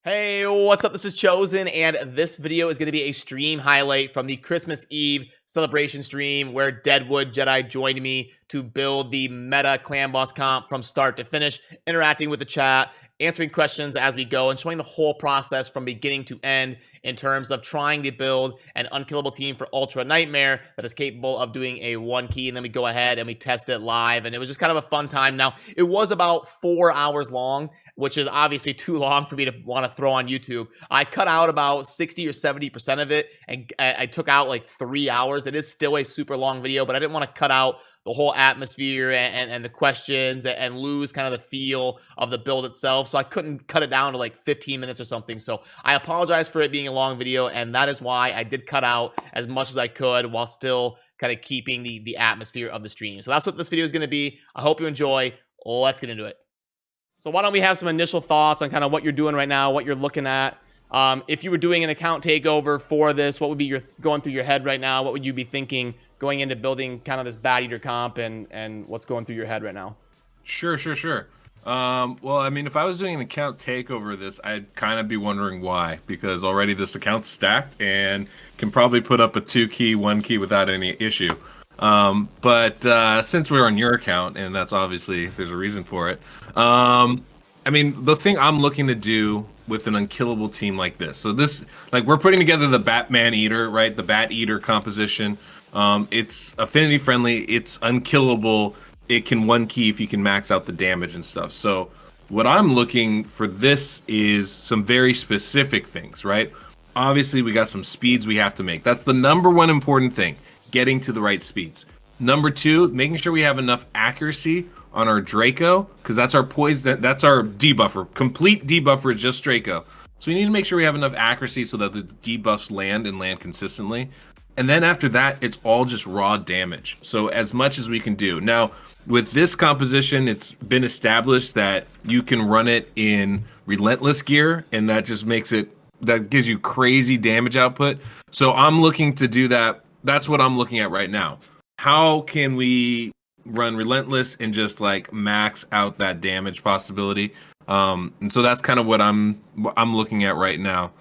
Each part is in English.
Hey, what's up? This is Chosen, and this video is going to be a stream highlight from the Christmas Eve celebration stream where Deadwood Jedi joined me to build the meta clan boss comp from start to finish, interacting with the chat, answering questions as we go, and showing the whole process from beginning to end in terms of trying to build an unkillable team for Ultra Nightmare that is capable of doing a 1 key, and then we go ahead and we test it live, and it was just kind of a fun time. Now, it was about 4 hours long, which is obviously too long for me to want to throw on YouTube. I cut out about 60 or 70% of it, and I took out like 3 hours. It is still a super long video, but I didn't want to cut out the whole atmosphere and the questions and lose kind of the feel of the build itself. So I couldn't cut it down to like 15 minutes or something. So I apologize for it being a long video, and that is why I did cut out as much as I could while still kind of keeping the atmosphere of the stream. So that's what this video is going to be. I hope you enjoy. Let's get into it. So why don't we have some initial thoughts on kind of what you're doing right now, what you're looking at. If you were doing an account takeover for this, what would be going through your head right now? What would you be thinking going into building kind of this Bat Eater comp, and what's going through your head right now? Sure. Well, I mean, if I was doing an account takeover of this, I'd kind of be wondering why, because already this account's stacked and can probably put up a 2 key, 1 key without any issue. But since we're on your account, and that's obviously, there's a reason for it. I mean, the thing I'm looking to do with an unkillable team like this, so this, like, we're putting together the Batman Eater, right? The Bat Eater composition. It's affinity friendly, it's unkillable, it can 1 key if you can max out the damage and stuff. So what I'm looking for this is some very specific things, right? Obviously, we got some speeds we have to make. That's the #1 important thing, getting to the right speeds. #2, making sure we have enough accuracy on our Draco, because that's our poison, that's our debuffer. Complete debuffer is just Draco. So we need to make sure we have enough accuracy so that the debuffs land and land consistently. And then after that, it's all just raw damage. So as much as we can do. Now, with this composition, it's been established that you can run it in Relentless gear, and that just makes it, that gives you crazy damage output. So I'm looking to do that. That's what I'm looking at right now. How can we run Relentless and just like max out that damage possibility? And so that's kind of what I'm looking at right now.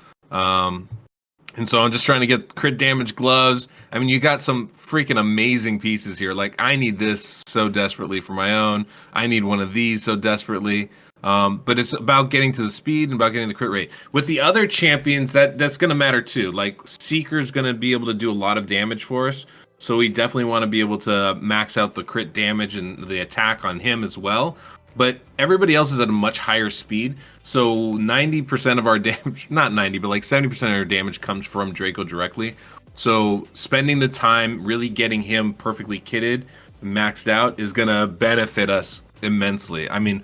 And so I'm just trying to get crit damage gloves. I mean, you got some freaking amazing pieces here. Like, I need this so desperately for my own. I need one of these so desperately. But it's about getting to the speed and about getting the crit rate. With the other champions, that's going to matter too. Like, Seeker's going to be able to do a lot of damage for us. So we definitely want to be able to max out the crit damage and the attack on him as well. But everybody else is at a much higher speed. So 90% of our damage, not 90, but like 70% of our damage comes from Draco directly. So spending the time really getting him perfectly kitted, maxed out, is going to benefit us immensely. I mean,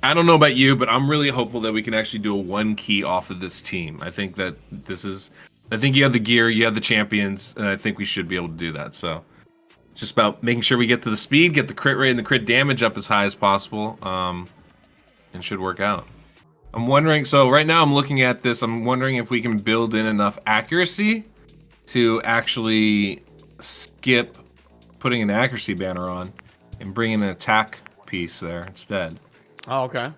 I don't know about you, but I'm really hopeful that we can actually do a 1 key off of this team. I think that this is, I think you have the gear, you have the champions, and I think we should be able to do that. So just about making sure we get to the speed, get the crit rate and the crit damage up as high as possible, and should work out. I'm wondering, so right now I'm looking at this, I'm wondering if we can build in enough accuracy to actually skip putting an accuracy banner on and bring in an attack piece there instead. Oh, okay.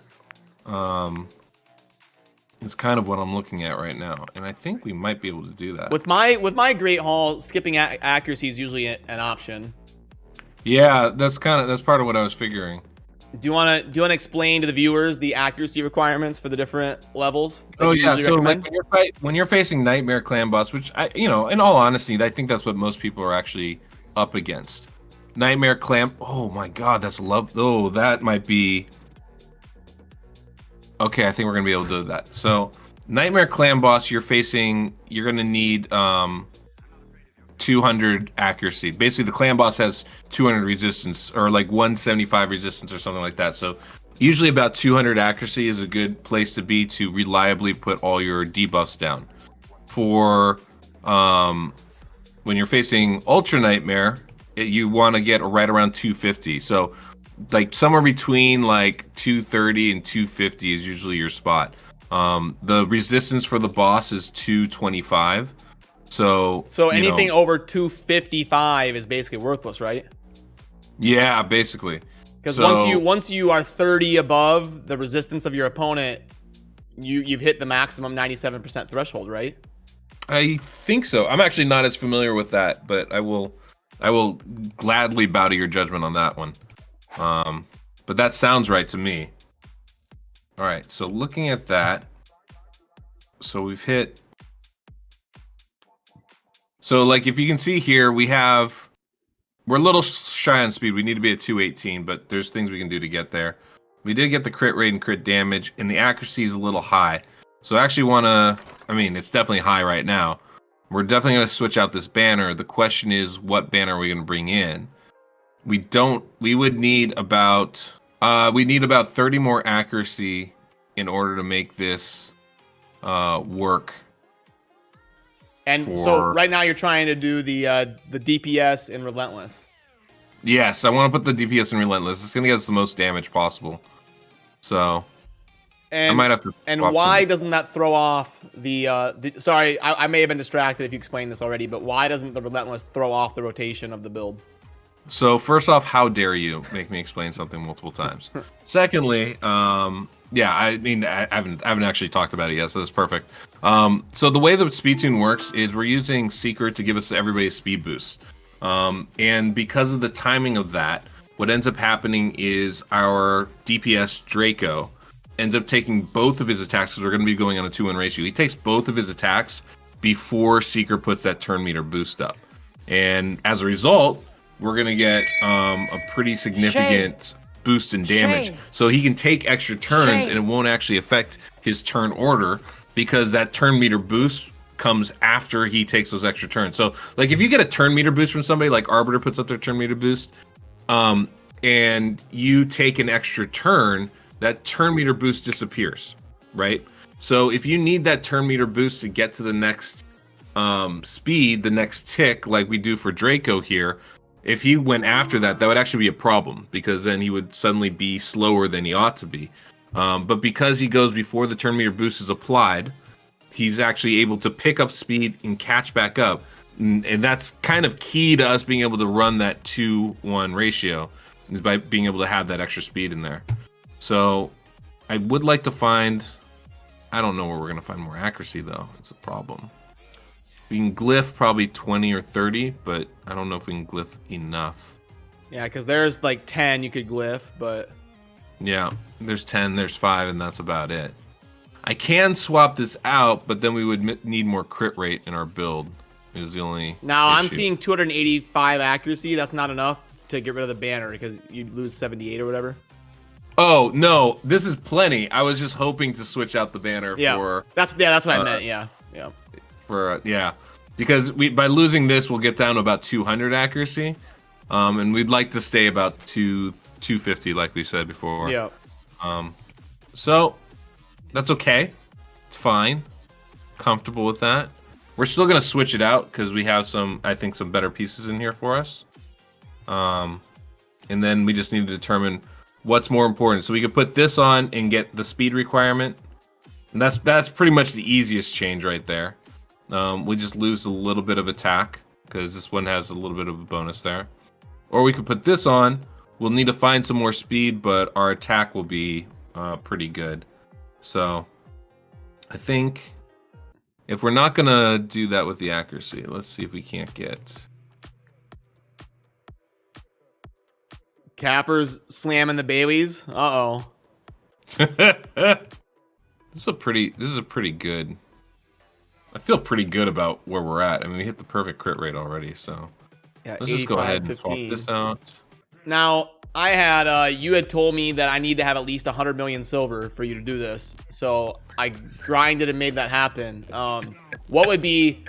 It's kind of what I'm looking at right now, and I think we might be able to do that. With my Great Hall, skipping accuracy is usually an option. Yeah, that's part of what I was figuring. Do you want to explain to the viewers the accuracy requirements for the different levels? Oh yeah, so like when you're facing Nightmare clan boss, which in all honesty, I think that's what most people are actually up against. Nightmare clan. Oh my God, that's love. Oh, that might be. Okay, I think we're gonna be able to do that. So, Nightmare clan boss, you're gonna need 200 accuracy. Basically, the clan boss has 200 resistance, or like 175 resistance, or something like that. So, usually about 200 accuracy is a good place to be to reliably put all your debuffs down. For when you're facing Ultra Nightmare, you want to get right around 250. So, like somewhere between like 230 and 250 is usually your spot. The resistance for the boss is 225. So anything over 255 is basically worthless, right? Yeah, basically. Because once you are 30 above the resistance of your opponent, you've hit the maximum 97% threshold, right? I think so. I'm actually not as familiar with that, but I will gladly bow to your judgment on that one. But that sounds right to me. All right, so looking at that, so we've hit. So like if you can see here, we're a little shy on speed. We need to be at 218, but there's things we can do to get there. We did get the crit rate and crit damage, and the accuracy is a little high. So I actually want to, I mean, it's definitely high right now. We're definitely going to switch out this banner. The question is, what banner are we going to bring in? We would need about, we need about 30 more accuracy in order to make this work. And so right now you're trying to do the DPS in Relentless. Yes, I want to put the DPS in Relentless. It's going to get us the most damage possible. So I might have to. And why doesn't that throw off the sorry, I may have been distracted if you explained this already, but why doesn't the Relentless throw off the rotation of the build? So first off, how dare you make me explain something multiple times? Secondly, yeah, I mean, I haven't actually talked about it yet, so that's perfect. So the way the speed tune works is we're using Secret to give us everybody a speed boost. And because of the timing of that, what ends up happening is our DPS Draco ends up taking both of his attacks, because we're going to be going on a 2-1 ratio. He takes both of his attacks before Seeker puts that turn meter boost up. And as a result, we're going to get a pretty significant boost in damage. So he can take extra turns and it won't actually affect his turn order, because that turn meter boost comes after he takes those extra turns. So like if you get a turn meter boost from somebody, like Arbiter puts up their turn meter boost, and you take an extra turn, that turn meter boost disappears, right? So if you need that turn meter boost to get to the next speed, the next tick, like we do for Draco here, if he went after that, that would actually be a problem, because then he would suddenly be slower than he ought to be. But because he goes before the turn meter boost is applied, he's actually able to pick up speed and catch back up. And that's kind of key to us being able to run that 2-1 ratio, is by being able to have that extra speed in there. So I would like to find, I don't know where we're going to find more accuracy though. It's a problem. We can glyph probably 20 or 30, but I don't know if we can glyph enough. Yeah, because there's like 10 you could glyph, but... Yeah, there's 10, there's 5, and that's about it. I can swap this out, but then we would need more crit rate in our build. Is the only Now, issue. I'm seeing 285 accuracy. That's not enough to get rid of the banner, because you'd lose 78 or whatever. Oh, no, this is plenty. I was just hoping to switch out the banner for... That's what I meant, yeah. Yeah. Because by losing this, we'll get down to about 200 accuracy. And we'd like to stay about 250, like we said before. Yeah. So, that's okay. It's fine. Comfortable with that. We're still going to switch it out, because we have I think some better pieces in here for us. And then we just need to determine what's more important. So we could put this on and get the speed requirement. And that's pretty much the easiest change right there. We just lose a little bit of attack, because this one has a little bit of a bonus there. Or we could put this on. We'll need to find some more speed, but our attack will be pretty good. So I think if we're not going to do that with the accuracy, let's see if we can't get... Capper's slamming the Baileys. Uh-oh. This is a pretty good... I feel pretty good about where we're at. I mean, we hit the perfect crit rate already, so... Yeah, let's just go ahead and swap this out. Now, I had you had told me that I need to have at least 100 million silver for you to do this, so I grinded and made that happen. What would be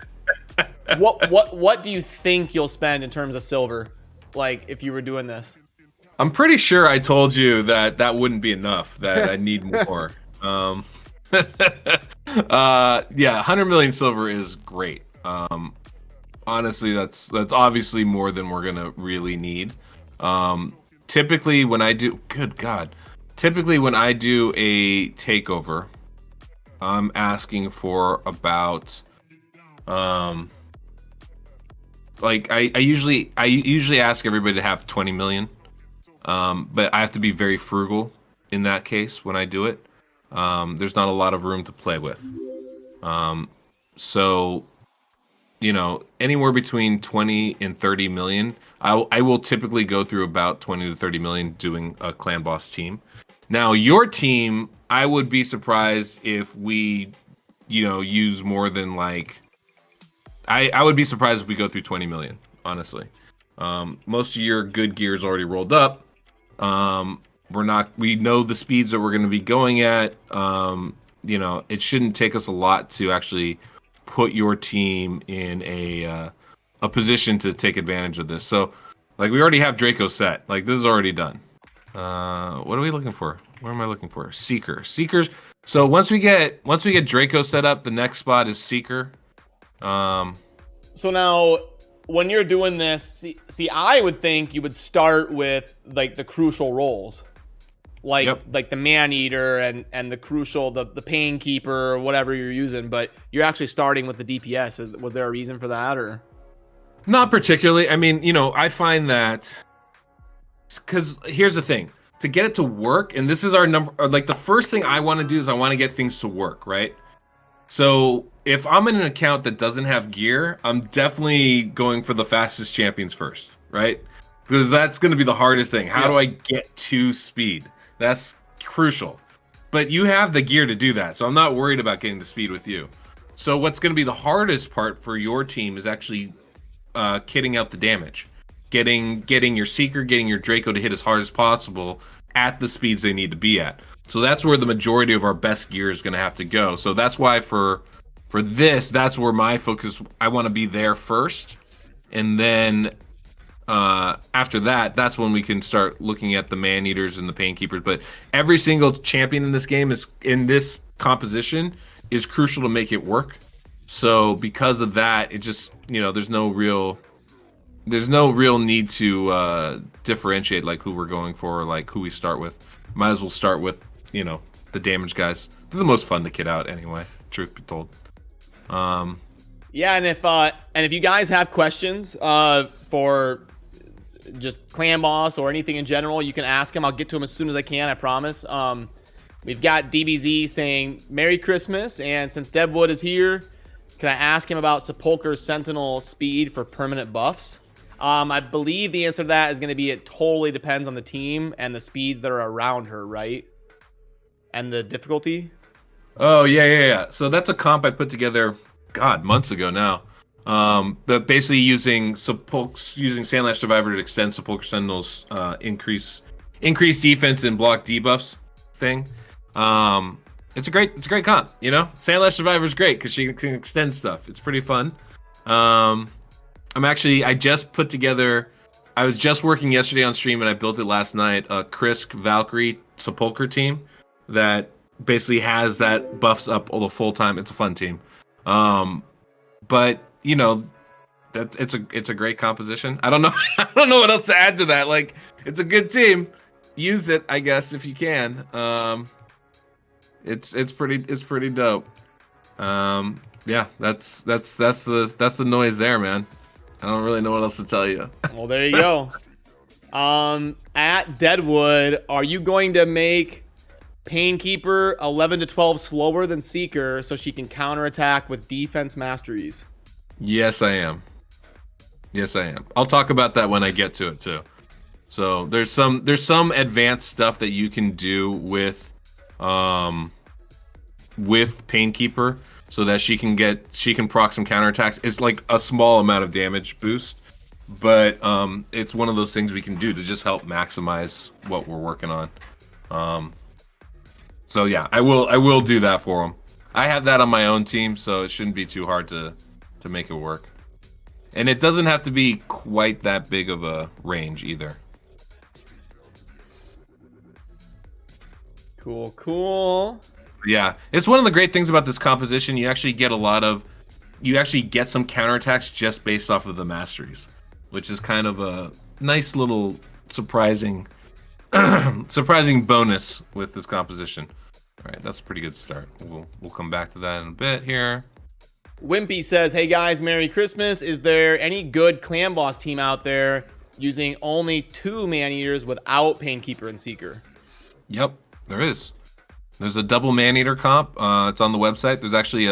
what do you think you'll spend in terms of silver, like if you were doing this? I'm pretty sure I told you that wouldn't be enough. That I need more. Yeah, 100 million silver is great. Honestly, that's obviously more than we're gonna really need. Typically when I do, typically when I do a takeover, I'm asking for about, like I usually ask everybody to have 20 million, but I have to be very frugal in that case when I do it. There's not a lot of room to play with. So, you know, anywhere between 20 and 30 million. I will typically go through about 20 to 30 million doing a clan boss team. Now, your team, I would be surprised if we, you know, use more than like. I would be surprised if we go through 20 million, honestly. Most of your good gear is already rolled up. We know the speeds that we're going to be going at. You know, it shouldn't take us a lot to actually put your team in a position to take advantage of this. So, like, we already have Draco set. Like, this is already done. What are we looking for? What am I looking for? Seekers. So once we get Draco set up, the next spot is Seeker. So now, when you're doing this, see, I would think you would start with like the crucial roles, like the man eater and the crucial the pain keeper or whatever you're using. But you're actually starting with the DPS. Was there a reason for that, or? Not particularly. I mean, you know, I find that because here's the thing: to get it to work, and this is our number. Like the first thing I want to do is I want to get things to work, right? So if I'm in an account that doesn't have gear, I'm definitely going for the fastest champions first, right? Because that's going to be the hardest thing. How do I get to speed? That's crucial. But you have the gear to do that, so I'm not worried about getting to speed with you. So what's going to be the hardest part for your team is actually kitting out the damage. Getting your Seeker, getting your Draco to hit as hard as possible at the speeds they need to be at. So that's where the majority of our best gear is going to have to go. So that's why for this, that's where my focus. I want to be there first, and then after that, that's when we can start looking at the man eaters and the pain keepers. But every single champion in this game is in this composition is crucial to make it work. So because of that, it just, you know, there's no real need to differentiate like who we're going for or like who we start with. Might as well start with, you know, the damage guys. They're the most fun to kit out anyway, truth be told. Yeah, and if you guys have questions for just clan boss or anything in general, you can ask him. I'll get to him as soon as I can, I promise. We've got DBZ saying Merry Christmas, and since Deadwood is here, can I ask him about Sepulchre's Sentinel speed for permanent buffs? I believe the answer to that is going to be it totally depends on the team and the speeds that are around her, right? And the difficulty. Oh yeah. So that's a comp I put together, God, months ago now. But basically using Sandlash Survivor to extend Sepulchre Sentinel's increase defense and block debuffs thing. It's a great comp, you know. Sandlash Survivor is great because she can extend stuff. It's pretty fun. I just put together. I was just working yesterday on stream and I built it last night. A Krisk Valkyrie Sepulchre team that basically has that buffs up all the full time. It's a fun team. But you know, that it's a great composition. I don't know what else to add to that. Like, it's a good team. Use it, I guess, if you can. It's pretty dope. Yeah, that's the noise there, man. I don't really know what else to tell you. Well, there you go. At Deadwood, are you going to make Painkeeper 11 to 12 slower than Seeker so she can counterattack with defense masteries? Yes, I am. I'll talk about that when I get to it too. So there's some advanced stuff that you can do with Painkeeper so that she can proc some counterattacks. It's like a small amount of damage boost, but it's one of those things we can do to just help maximize what we're working on. So yeah, I will do that for them. I have that on my own team, so it shouldn't be too hard to make it work. And it doesn't have to be quite that big of a range either. Cool. Yeah, it's one of the great things about this composition. You actually get some counterattacks just based off of the masteries, which is kind of a nice little surprising bonus with this composition. All right, that's a pretty good start. We'll come back to that in a bit here. Wimpy says, hey guys, Merry Christmas. Is there any good clan boss team out there using only 2 man eaters without Painkeeper and Seeker? Yep, there is. There's a double man-eater comp. It's on the website. There's actually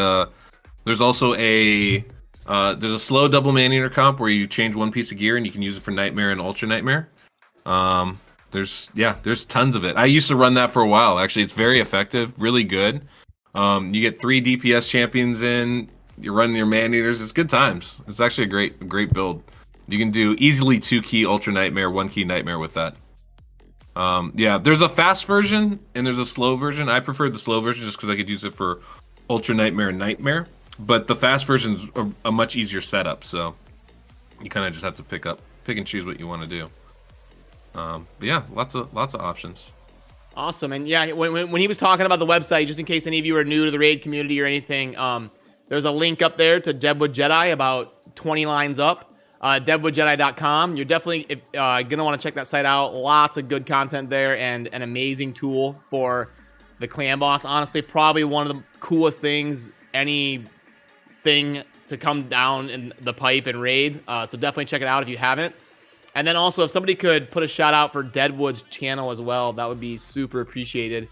there's also a there's a slow double man-eater comp where you change one piece of gear and you can use it for Nightmare and Ultra Nightmare. There's tons of it. I used to run that for a while. Actually, it's very effective, really good. You get 3 DPS champions in. You're running your man-eaters. It's good times. It's actually a great build. You can do easily 2-key Ultra Nightmare, 1-key Nightmare with that. Yeah, there's a fast version and there's a slow version. I prefer the slow version just because I could use it for Ultra Nightmare and Nightmare. But the fast version's a much easier setup, so you kind of just have to pick and choose what you want to do. But yeah, lots of options. Awesome. And yeah, when he was talking about the website, just in case any of you are new to the raid community or anything, there's a link up there to Deadwood Jedi about 20 lines up. DeadwoodJedi.com. You're definitely gonna want to check that site out. Lots of good content there and an amazing tool for the clan boss. Honestly, probably one of the coolest things, anything to come down in the pipe and raid. So definitely check it out if you haven't. And then also, if somebody could put a shout out for Deadwood's channel as well, that would be super appreciated.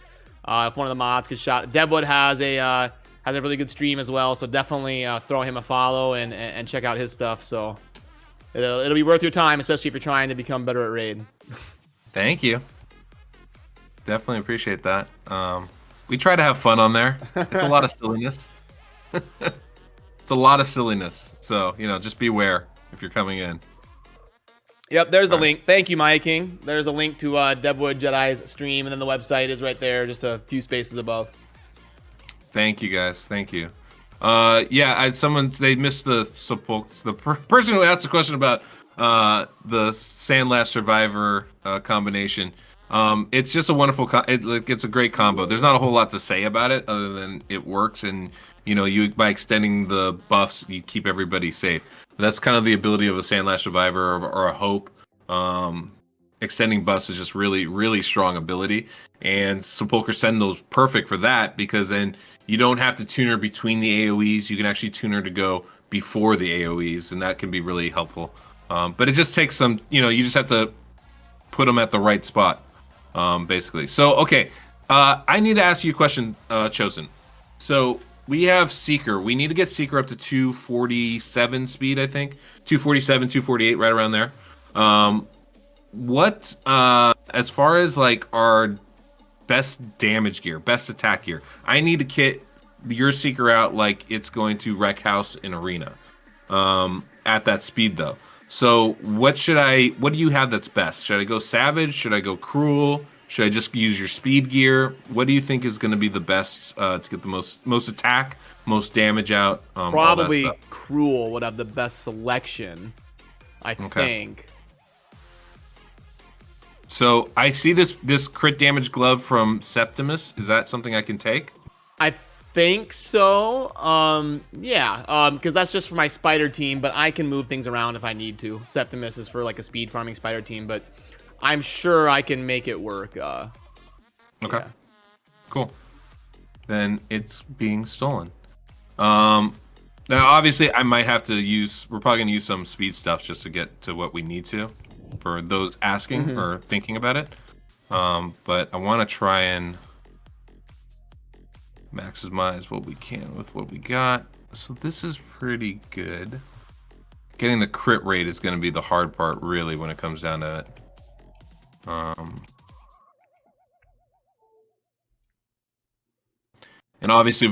If one of the mods could shout, Deadwood has a really good stream as well. So definitely throw him a follow and check out his stuff. So. It'll be worth your time, especially if you're trying to become better at raid. Thank you. Definitely appreciate that. We try to have fun on there. It's a lot of silliness. It's a lot of silliness. So, just beware if you're coming in. Yep, there's the link. Thank you, My King. There's a link to Deadwood Jedi's stream, and then the website is right there, just a few spaces above. Thank you, guys. Thank you. Yeah, they missed the person who asked the question about the Sandlash Survivor combination. It's just a wonderful it's a great combo. There's not a whole lot to say about it other than it works, and you by extending the buffs you keep everybody safe. That's kind of the ability of a Sandlash Survivor or a Hope. Extending buffs is just really strong ability, and Sepulchre Sentinel's perfect for that because then you don't have to tune her between the AoEs. You can actually tune her to go before the AoEs, and that can be really helpful. But it just takes some, you just have to put them at the right spot, basically. So, okay, I need to ask you a question, Chosen. So we have Seeker. We need to get Seeker up to 247 speed, I think. 247, 248, right around there. What, as far as like our best damage gear, best attack gear, I need to kit your Seeker out like it's going to wreck house in arena at that speed though. So what do you have that's best? Should I go Savage? Should I go Cruel? Should I just use your speed gear? What do you think is going to be the best to get the most attack, most damage out? Probably Cruel would have the best selection, I think. So I see this crit damage glove from Septimus. Is that something I can take? I think so. Yeah. Because that's just for my spider team, but I can move things around if I need to. Septimus is for like a speed farming spider team, but I'm sure I can make it work. Okay. Yeah. Cool. Then it's being stolen. Now obviously I might have to we're probably gonna use some speed stuff just to get to what we need to. For those asking or thinking about it, but I want to try and maximize what we can with what we got. So this is pretty good. Getting the crit rate is going to be the hard part, really, when it comes down to it. And obviously,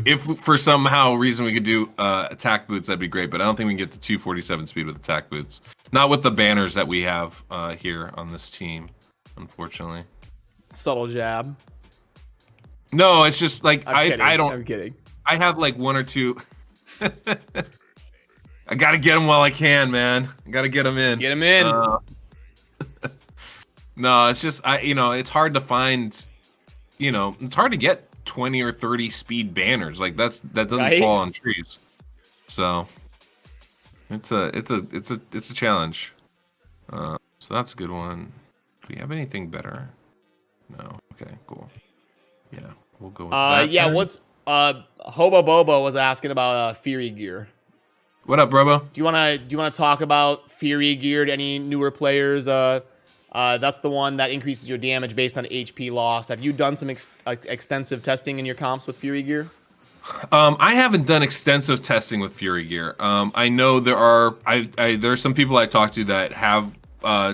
if for somehow reason we could do attack boots, that'd be great. But I don't think we can get to 247 speed with attack boots. Not with the banners that we have here on this team, unfortunately. Subtle jab. No, it's just like I'm kidding. I have like one or two. I gotta get them while I can, man. I gotta get them in. Get them in. No, it's just it's hard to find. It's hard to get 20 or 30 speed banners. Like that doesn't fall on trees. So it's a challenge. So that's a good one. Do we have anything better? No. Okay, cool. Yeah, we'll go with that. Yeah, what's Hobo Bobo was asking about Fury gear. What up, Brobo? Do you wanna talk about Fury gear to any newer players? That's the one that increases your damage based on HP loss. Have you done some extensive testing in your comps with Fury Gear? I haven't done extensive testing with Fury Gear. I know there are some people I talked to that have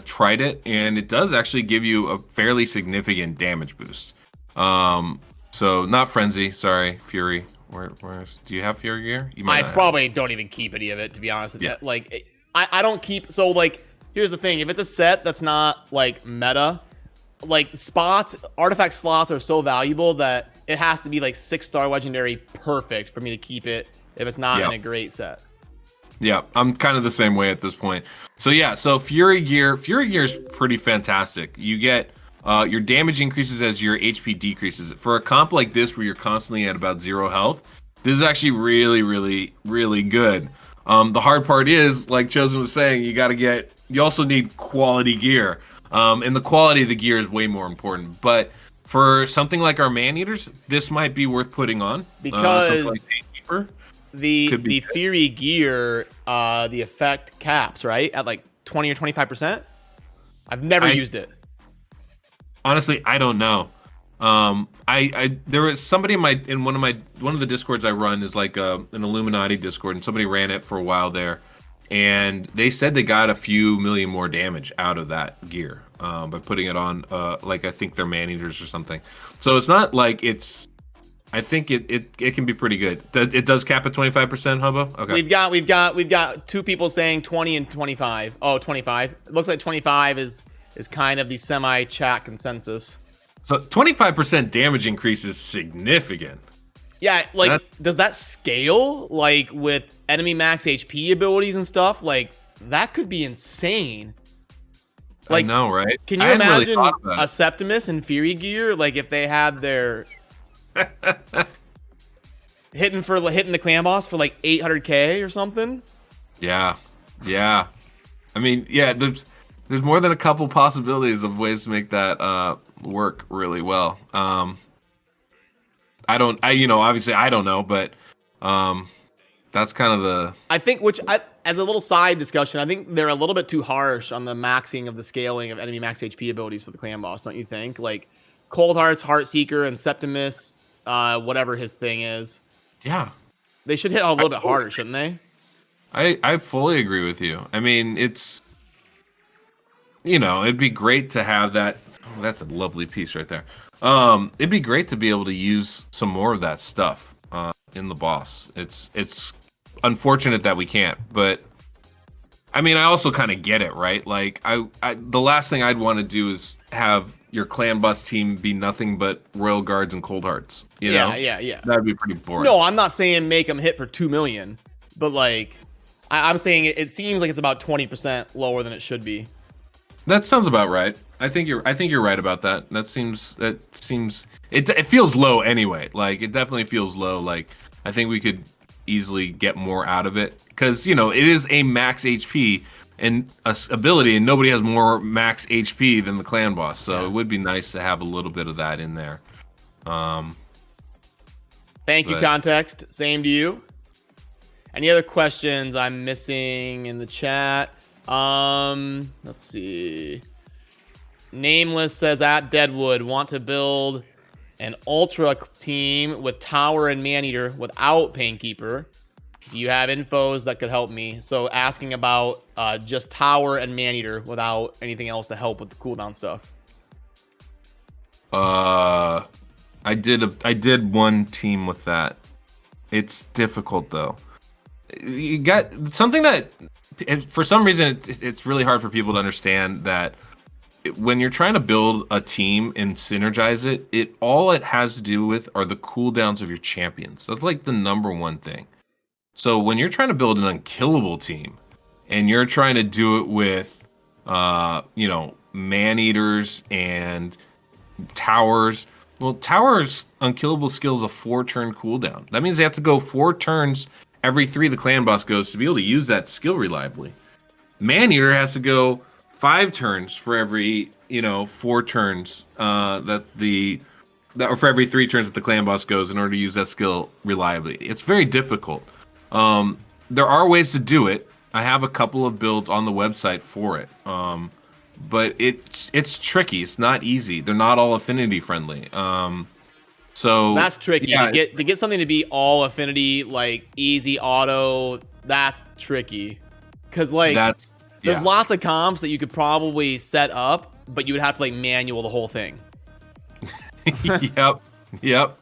tried it, and it does actually give you a fairly significant damage boost. So not Frenzy, sorry, Fury. Do you have Fury Gear? You I probably don't even keep any of it, to be honest with you. Like, I don't keep. So like, here's the thing: if it's a set that's not like meta, like artifact slots are so valuable that it has to be like 6-star legendary perfect for me to keep it if it's not in a great set. Yeah, I'm kind of the same way at this point. So yeah, so Fury Gear is pretty fantastic. You get your damage increases as your HP decreases. For a comp like this where you're constantly at about 0 health, this is actually really, really, really good. The hard part is, like Chosen was saying, you also need quality gear. And the quality of the gear is way more important. But for something like our man-eaters, this might be worth putting on. Because like the Fury Gear, the effect caps, right? At like 20 or 25%? I've never used it. Honestly, I don't know. There was somebody in one of the discords I run is like an Illuminati discord, and somebody ran it for a while there, and they said they got a few million more damage out of that gear by putting it on like I think they're man-eaters or something. So it's not like it's. I think it can be pretty good. It does cap at 25%, Hubbo? Okay. We've got 2 people saying 20 and 25. Oh, 25. It looks like 25 is kind of the semi-chat consensus. So 25% damage increase is significant. Yeah, like, does that scale, like, with enemy max HP abilities and stuff? Like, that could be insane. Like, I know, right? Can you imagine a Septimus in Fury Gear? Like, if they had their... hitting the clan boss for, like, 800k or something? Yeah. I mean, yeah, there's more than a couple possibilities of ways to make that work really well. Obviously I don't know, but that's kind of the... I think, as a little side discussion, I think they're a little bit too harsh on the maxing of the scaling of enemy max HP abilities for the clan boss, don't you think? Like, Cold Heart's Heartseeker and Septimus, whatever his thing is. Yeah. They should hit a little bit harder, shouldn't they? I fully agree with you. I mean, it's... it'd be great to have that. Oh, that's a lovely piece right there. It'd be great to be able to use some more of that stuff in the boss. It's unfortunate that we can't, but I mean, I also kind of get it, right? Like, the last thing I'd want to do is have your clan boss team be nothing but Royal Guards and Cold Hearts. You know? Yeah. That'd be pretty boring. No, I'm not saying make them hit for 2 million, but like, I'm saying it seems like it's about 20% lower than it should be. That sounds about right. I think you're right about that. It feels low anyway. Like, it definitely feels low. Like, I think we could easily get more out of it because it is a max HP and ability, and nobody has more max HP than the clan boss. So it would be nice to have a little bit of that in there. Thank you, Context. Same to you. Any other questions I'm missing in the chat? Let's see. Nameless says, at Deadwood, want to build an ultra team with Tower and Maneater without Painkeeper. Do you have infos that could help me? So asking about just Tower and Maneater without anything else to help with the cooldown stuff. I did one team with that. It's difficult though. You got something that, for some reason, it's really hard for people to understand that when you're trying to build a team and synergize it, all it has to do with are the cooldowns of your champions. That's like the number one thing. So when you're trying to build an unkillable team and you're trying to do it with, man-eaters and towers, well, towers' unkillable skill is a 4-turn cooldown. That means they have to go 4 turns every 3 the clan boss goes to be able to use that skill reliably. Man-eater has to go 5 turns for every 4 turns or for every 3 turns that the clan boss goes in order to use that skill reliably. It's very difficult. There are ways to do it. I have a couple of builds on the website for it. but it's tricky. It's not easy. They're not all affinity friendly. So that's tricky yeah, to get something to be all affinity, like easy auto. That's tricky, because like there's lots of comps that you could probably set up, but you would have to like manual the whole thing. Yep.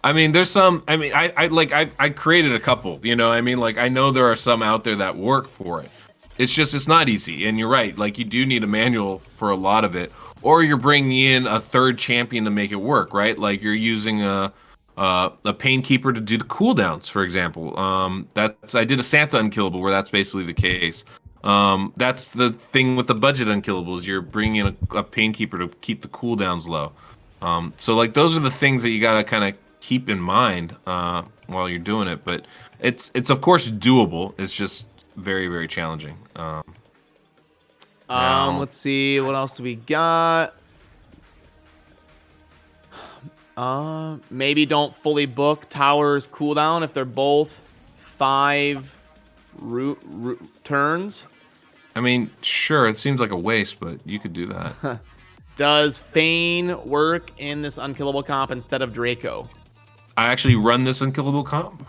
I mean, there's some. I mean, I created a couple. You know, I mean, like I know there are some out there that work for it. It's not easy, and you're right. Like you do need a manual for a lot of it, or you're bringing in a third champion to make it work, right? Like you're using a Painkeeper to do the cooldowns, for example. I did a Santa unkillable where that's basically the case. That's the thing with the budget unkillables. You're bringing in a Painkeeper to keep the cooldowns low. So like those are the things that you gotta kind of keep in mind while you're doing it. But it's of course doable. It's just very, very challenging. Let's see, what else do we got? Maybe don't fully book towers cooldown if they're both 5 turns. I mean, sure, it seems like a waste, but you could do that. Does Feign work in this unkillable comp instead of Draco? I actually run this unkillable comp.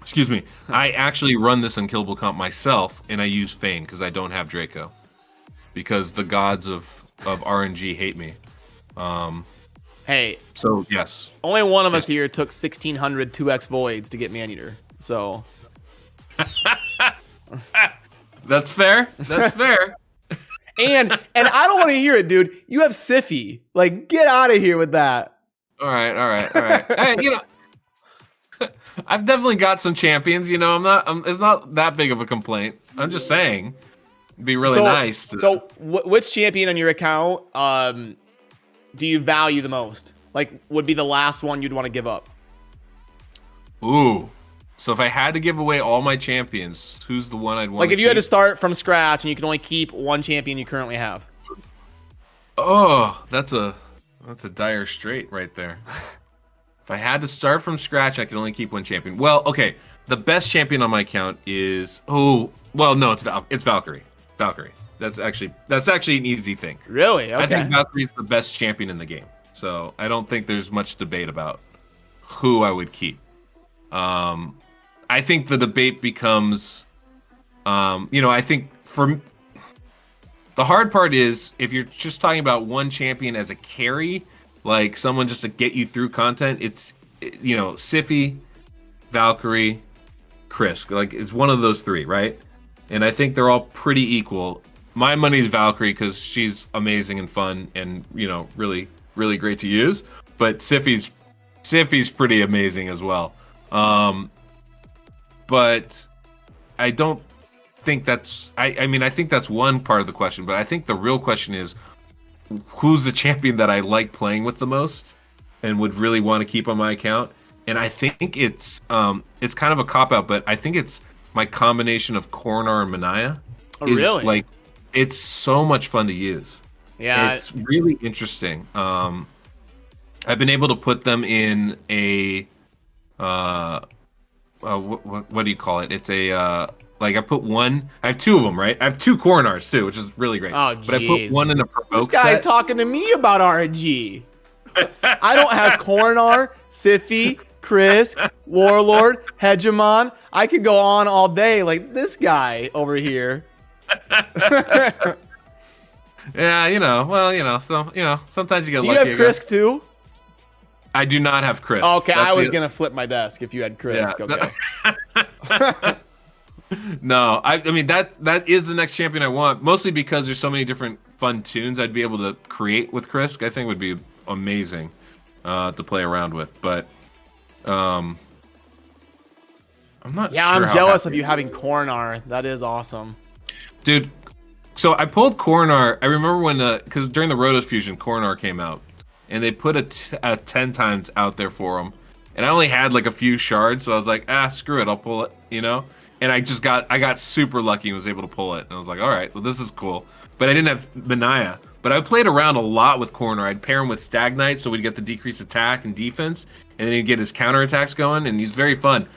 Excuse me. I actually run this unkillable comp myself, and I use Feign because I don't have Draco. Because the gods of RNG hate me. Hey. So, yes. Only one of us here took 1,600 2x Voids to get Maneater. So. That's fair. That's fair. And I don't want to hear it, dude. You have Siffy. Like, get out of here with that. All right. Hey, you know, I've definitely got some champions. You know, it's not that big of a complaint. I'm just saying, it'd be really nice. So, which champion on your account do you value the most? Like, would be the last one you'd want to give up? Ooh. So if I had to give away all my champions, who's the one I'd want? Like, if you had to start from scratch and you could only keep one champion you currently have. Oh, that's a dire strait right there. If I had to start from scratch, I could only keep one champion. Well, okay. The best champion on my account is it's Valkyrie. Valkyrie. That's actually an easy thing. Really? Okay. I think Valkyrie's the best champion in the game. So I don't think there's much debate about who I would keep. I think the debate becomes, I think the hard part is if you're just talking about one champion as a carry, like someone just to get you through content, it's, Siffy, Valkyrie, Krisk. Like it's one of those three, right? And I think they're all pretty equal. My money is Valkyrie because she's amazing and fun and, really, really great to use. But Siffy's pretty amazing as well. But I don't think that's I think that's one part of the question, but I think the real question is who's the champion that I like playing with the most and would really want to keep on my account. And I think it's kind of a cop-out, but I think it's my combination of Coronar and Manaya. Oh, really? Like, it's so much fun to use. Yeah. It's really interesting. I've been able to put them in a what do you call it? It's a I put one. I have two of them, right? I have two Coronars too, which is really great. Oh, but I put one in a provoke This guy's set. talking to me about RNG. I don't have Coronar, Siffy, Krisk, Warlord, Hegemon. I could go on all day like this guy over here. Yeah, sometimes you get Do lucky. you have Krisk too? I do not have Krisk. Okay, I was going to flip my desk if you had Krisk. Yeah. Okay. No, I mean that is the next champion I want, mostly because there's so many different fun tunes I'd be able to create with Krisk. I think would be amazing to play around with, but I'm not. Yeah, sure I'm how jealous happy. of you having Coronar. That is awesome, dude. So I pulled Coronar. I remember when because during the Rotos fusion, Coronar came out, and they put a 10 times out there for him, and I only had like a few shards, so I was like, screw it, I'll pull it, And I got super lucky and was able to pull it. And I was like, all right, well, this is cool. But I didn't have Manaya. But I played around a lot with Coronar. I'd pair him with Stag Knight so we'd get the decreased attack and defense. And then he'd get his counterattacks going. And he's very fun.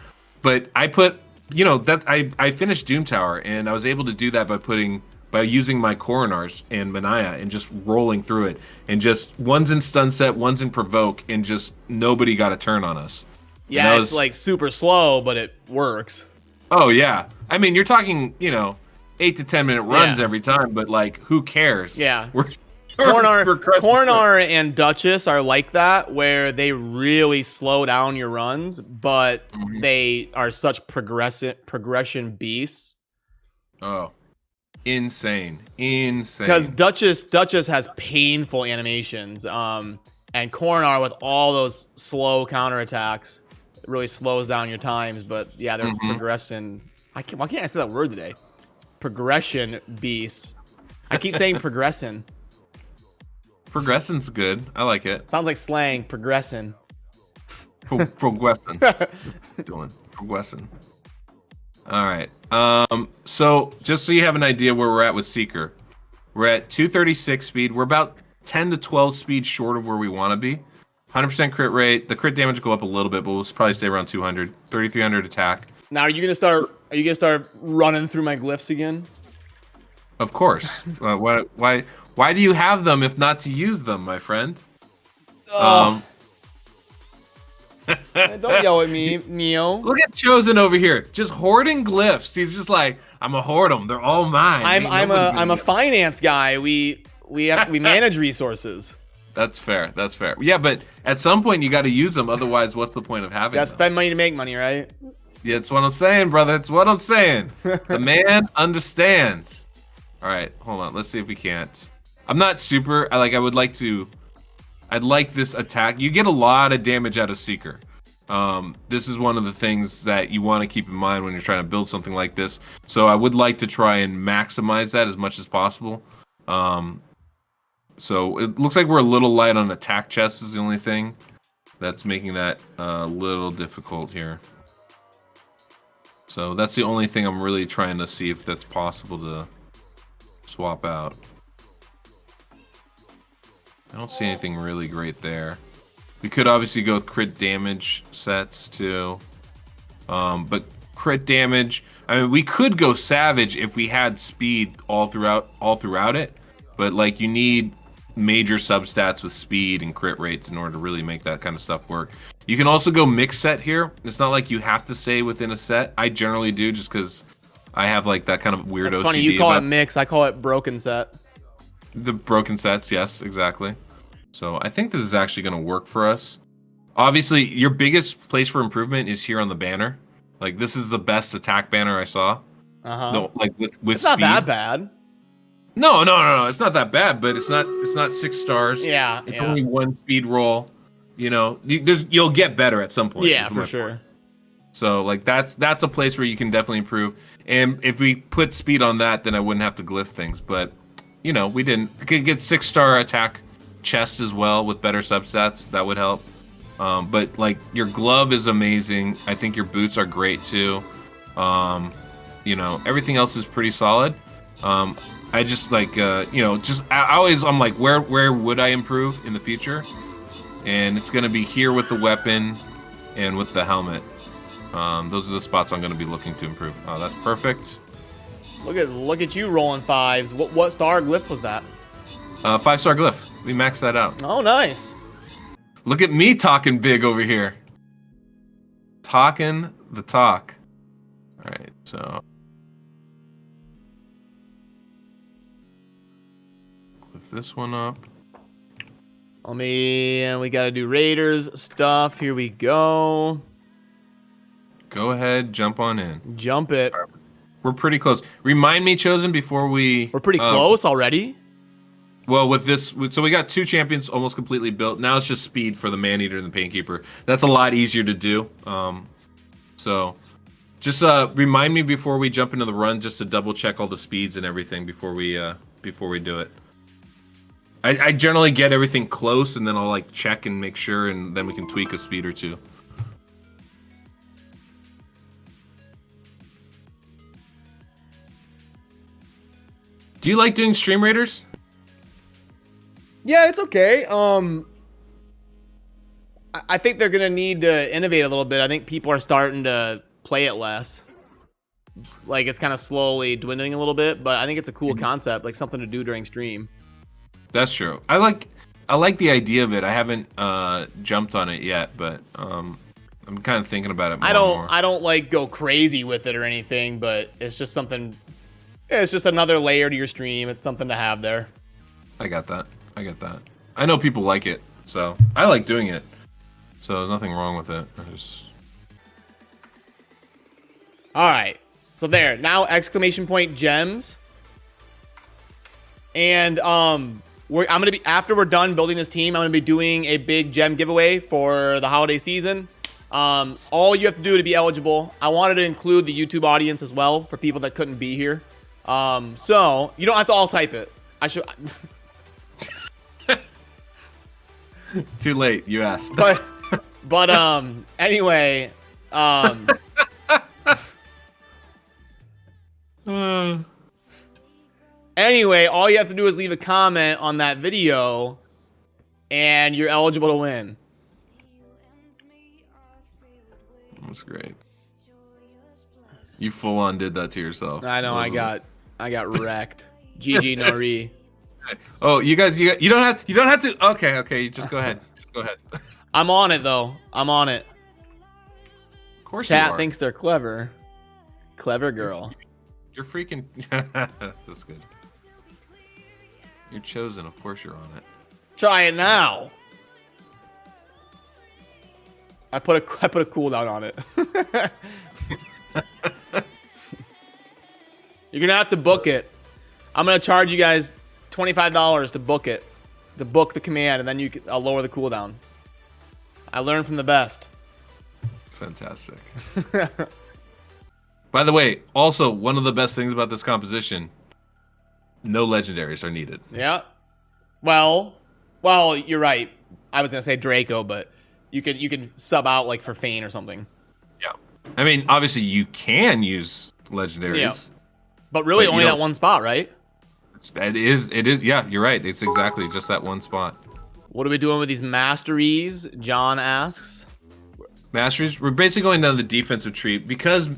But I put, I finished Doom Tower. And I was able to do that by putting by using my coronars and Manaya and just rolling through it, and just one's in stun set, one's in provoke, and just nobody got a turn on us. Yeah, it's like super slow, but it works. Oh yeah, I mean you're talking 8 to 10 minute runs every time, but like who cares? Yeah. Coronar and Duchess are like that, where they really slow down your runs, but they are such progression beasts. Oh, insane. Because Duchess has painful animations, and Coronar with all those slow counterattacks really slows down your times. But yeah, they're progression. Why can't I say that word today? Progression beasts. I keep saying progression. Progression's good. I like it. Sounds like slang. Progression. Progression. Progression. All right. So just so you have an idea where we're at with Seeker, we're at 236 speed. We're about 10 to 12 speed short of where we want to be. 100% crit rate. The crit damage will go up a little bit, but we'll probably stay around 200. 3,300 attack. Now, are you gonna start running through my glyphs again? Of course. Why do you have them if not to use them, my friend? Don't yell at me, Neo. Look at Chosen over here, just hoarding glyphs. He's just like, I'm a hoard them. They're all mine. I'm a finance guy. We manage resources. That's fair. That's fair. Yeah, but at some point you got to use them. Otherwise, what's the point of having them? Spend money to make money, right? Yeah, that's what I'm saying, brother. It's what I'm saying. The man understands. All right, hold on. Let's see if we can't. I'm not super. I'd like this attack. You get a lot of damage out of Seeker. This is one of the things that you want to keep in mind when you're trying to build something like this. So I would like to try and maximize that as much as possible. So it looks like we're a little light on attack chest is the only thing that's making that a little difficult here. So that's the only thing I'm really trying to see if that's possible to swap out. I don't see anything really great there. We could obviously go with crit damage sets too. But crit damage, I mean, we could go savage if we had speed all throughout it. But like you need major substats with speed and crit rates in order to really make that kind of stuff work. You can also go mix set here. It's not like you have to stay within a set. I generally do just because I have like that kind of weird OCD. It's funny, you call it mix, I call it broken set. The broken sets, yes, exactly. So I think this is actually going to work for us. Obviously, your biggest place for improvement is here on the banner. Like this is the best attack banner I saw. No, like with it's not that bad. No, it's not that bad, but it's not 6 stars. Yeah, it's only 1 speed roll. You know, you'll get better at some point. Yeah, for sure. So like that's a place where you can definitely improve. And if we put speed on that, then I wouldn't have to glyph things. But you know, we didn't. We could get 6-star attack chest as well with better substats. That would help. But like your glove is amazing. I think your boots are great too. You know, everything else is pretty solid. I just like you know, I'm like, where would I improve in the future? And it's gonna be here with the weapon and with the helmet. Those are the spots I'm gonna be looking to improve. Oh, that's perfect. Look at you rolling 5s. What star glyph was that? 5-star glyph. We maxed that out. Oh, nice. Look at me talking big over here. Talking the talk. All right, so lift this one up. We gotta do Raiders stuff. Here we go. Go ahead, jump on in. Jump it. We're pretty close. Remind me, Chosen, before we're pretty close already. Well, with this, so we got 2 champions almost completely built. Now it's just speed for the Maneater and the Painkeeper. That's a lot easier to do. So just remind me before we jump into the run, just to double check all the speeds and everything before we do it. I generally get everything close, and then I'll like check and make sure, and then we can tweak a speed or 2. Do you like doing stream raiders? Yeah, it's okay. I think they're gonna need to innovate a little bit. I think people are starting to play it less. like it's kind of slowly dwindling a little bit, but I think it's a cool concept, like something to do during stream. That's true. I like the idea of it. I haven't jumped on it yet, but I'm kind of thinking about it more and more. I don't like go crazy with it or anything, but it's just something. It's just another layer to your stream. It's something to have there. I got that. I know people like it, so I like doing it. So there's nothing wrong with it. All right. So there. Now exclamation point gems. And I'm gonna be, after we're done building this team, I'm gonna be doing a big gem giveaway for the holiday season. All you have to do to be eligible, I wanted to include the YouTube audience as well for people that couldn't be here. So you don't have to all type it. I should. Too late, you asked. But anyway, anyway, all you have to do is leave a comment on that video, and you're eligible to win. That's great. You full on did that to yourself. I know. I got wrecked. GG Nori. Oh, you guys, you don't have to. Okay, just go ahead. I'm on it though. I'm on it. Of course, Chat thinks they're clever. Clever girl. You're freaking. That's good. You're chosen. Of course, you're on it. Try it now. I put a cooldown on it. You're gonna have to book it. I'm gonna charge you guys $25 to book it, to book the command, and then I'll lower the cooldown. I learned from the best. Fantastic. By the way, also one of the best things about this composition, no legendaries are needed. Yeah. Well, you're right. I was gonna say Draco, but you can sub out like for Fane or something. Yeah. I mean, obviously you can use legendaries. Yeah. But really only that one spot, right? It is. Yeah, you're right. It's exactly just that one spot. What are we doing with these masteries? John asks. Masteries? We're basically going down the defensive tree because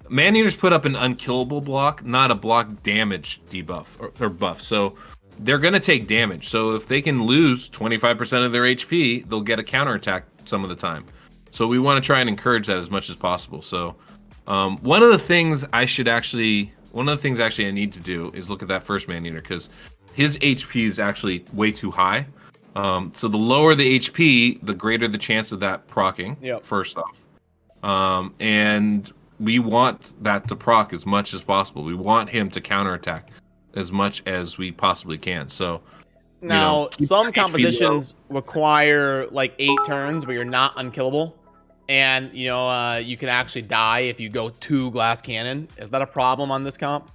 man-eaters put up an unkillable block, not a block damage debuff or buff. So they're going to take damage. So if they can lose 25% of their HP, they'll get a counterattack some of the time. So we want to try and encourage that as much as possible. So one of the things I need to do is look at that first man-eater because his HP is actually way too high. So the lower the HP, the greater the chance of that proccing. Yep. First off, and we want that to proc as much as possible. We want him to counterattack as much as we possibly can. So now some compositions require like 8 turns where you're not unkillable, and you can actually die if you go 2 glass cannon. Is that a problem on this comp?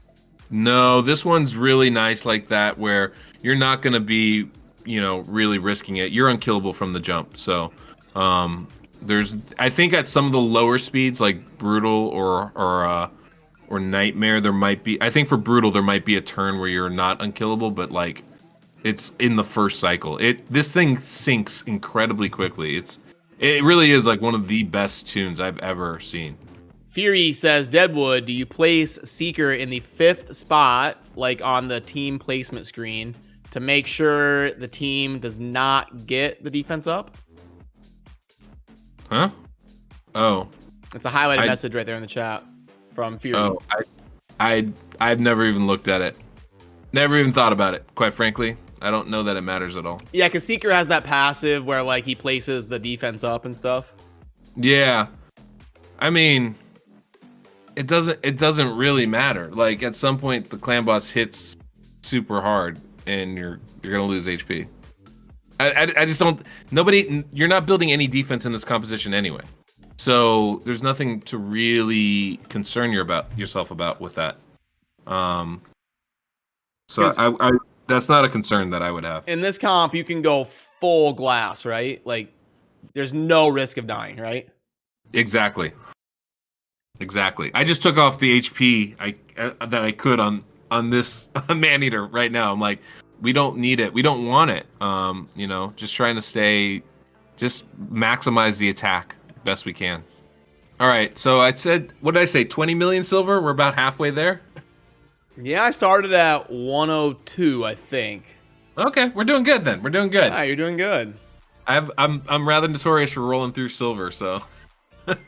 No, this one's really nice like that, where you're not going to be really risking it. You're unkillable from the jump. So I think at some of the lower speeds like brutal or nightmare, there might be, I think for brutal there might be a turn where you're not unkillable, but like it's in the first cycle. This thing sinks incredibly quickly. It really is like one of the best tunes I've ever seen. Fury says, Deadwood, do you place Seeker in the 5th spot, like on the team placement screen, to make sure the team does not get the defense up? Huh? Oh. It's a highlighted message right there in the chat from Fury. Oh, I've never even looked at it. Never even thought about it, quite frankly. I don't know that it matters at all. Yeah, because Seeker has that passive where like he places the defense up and stuff. Yeah. I mean, it doesn't really matter. Like at some point the clan boss hits super hard and you're gonna lose HP. I just don't. You're not building any defense in this composition anyway, so there's nothing to really concern yourself about with that. So I that's not a concern that I would have. In this comp, you can go full glass, right? Like there's no risk of dying, right? Exactly. I just took off the HP that I could on this man-eater right now. I'm like, we don't need it. We don't want it. Just trying to just maximize the attack best we can. All right, so I said, what did I say? 20 million silver. We're about halfway there. Yeah, I started at 102, I think. Okay, we're doing good then. We're doing good. Ah, you're doing good. I'm rather notorious for rolling through silver, so.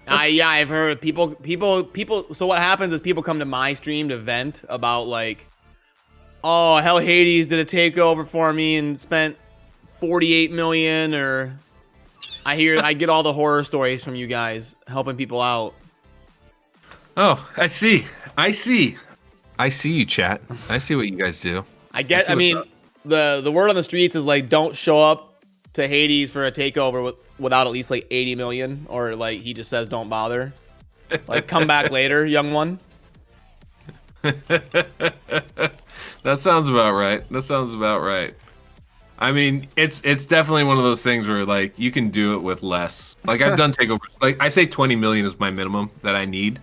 Yeah, I've heard people. So what happens is people come to my stream to vent about like, oh, Hell Hades did a takeover for me and spent 48 million, or I get all the horror stories from you guys helping people out. Oh, I see you, chat. I see what you guys do. I mean, the word on the streets is like, don't show up to Hades for a takeover without at least like 80 million, or like he just says don't bother. Like, come back later, young one. That sounds about right. I mean, it's definitely one of those things where like you can do it with less. Like I've done takeovers. Like I say 20 million is my minimum that I need.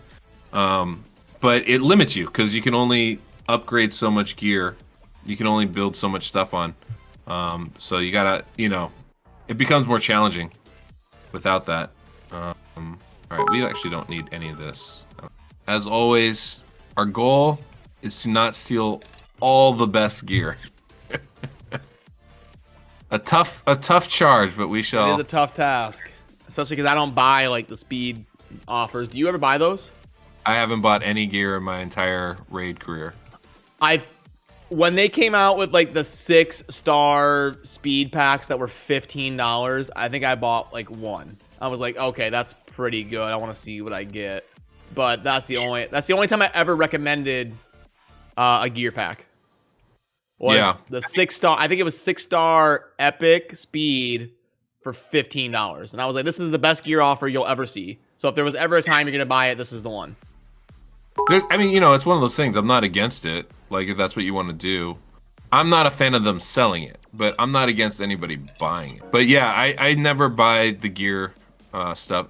But it limits you because you can only upgrade so much gear. You can only build so much stuff on. So you gotta, it becomes more challenging without that. All right, we actually don't need any of this. As always, our goal is to not steal all the best gear. a tough charge, but we shall. It is a tough task, especially because I don't buy like the speed offers. Do you ever buy those? I haven't bought any gear in my entire raid career. When they came out with like the 6-star speed packs that were $15, I think I bought like one. I was like, okay, that's pretty good. I want to see what I get. But that's the only time I ever recommended a gear pack. Was the 6-star. I think it was 6-star epic speed for $15, and I was like, this is the best gear offer you'll ever see. So if there was ever a time you're gonna buy it, this is the one. I mean, it's one of those things. I'm not against it. Like, if that's what you want to do. I'm not a fan of them selling it, but I'm not against anybody buying it. But yeah, I never buy the gear stuff.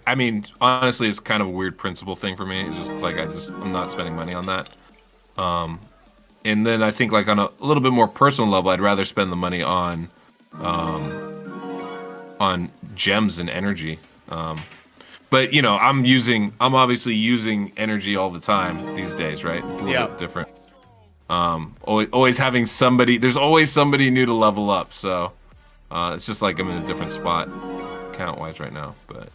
I mean, honestly, it's kind of a weird principle thing for me. It's just like, I'm not spending money on that. And then I think like on a little bit more personal level, I'd rather spend the money on gems and energy. But I'm obviously using energy all the time these days, right? It's a little bit different. Always having somebody. There's always somebody new to level up. So it's just like I'm in a different spot, count wise right now. But